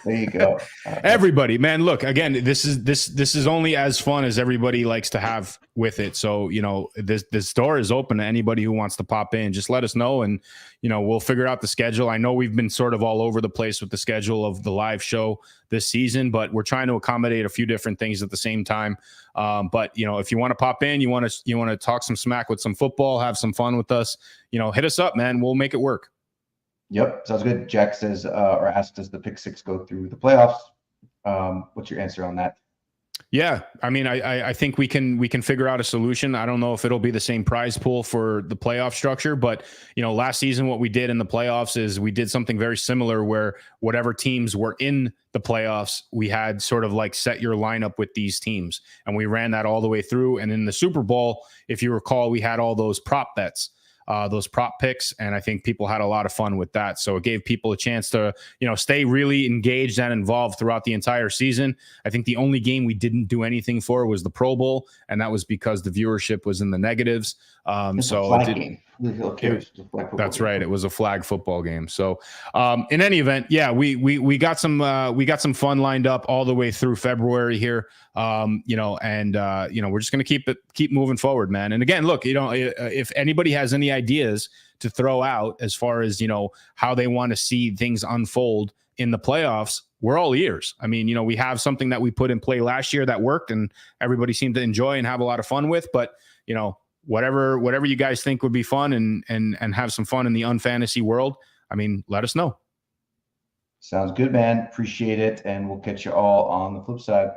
There you go. Everybody, man, look, again, this is only as fun as everybody likes to have with it. So, this door is open to anybody who wants to pop in. Just let us know, and, we'll figure out the schedule. I know we've been sort of all over the place with the schedule of the live show this season, but we're trying to accommodate a few different things at the same time. But, if you want to pop in, you want to talk some smack with some football, have some fun with us, hit us up, man. We'll make it work. Yep, sounds good. Jack says or asked, does the pick six go through the playoffs? What's your answer on that? Yeah, I mean, I think we can figure out a solution. I don't know if it'll be the same prize pool for the playoff structure, but last season what we did in the playoffs is we did something very similar, where whatever teams were in the playoffs, we had sort of like set your lineup with these teams, and we ran that all the way through. And in the Super Bowl, if you recall, we had all those prop bets. Those prop picks, and I think people had a lot of fun with that. So it gave people a chance to, stay really engaged and involved throughout the entire season. I think the only game we didn't do anything for was the Pro Bowl, and that was because the viewership was in the negatives. So it did, that's right. It was a flag football game. So in any event, yeah, we got some fun lined up all the way through February here. And we're just going to keep moving forward, man. And again, look, if anybody has any ideas to throw out as far as, how they want to see things unfold in the playoffs, we're all ears. I mean, we have something that we put in play last year that worked and everybody seemed to enjoy and have a lot of fun with, but whatever you guys think would be fun and have some fun in the unfantasy world, I mean, let us know. Sounds good, man. Appreciate it. And we'll catch you all on the flip side.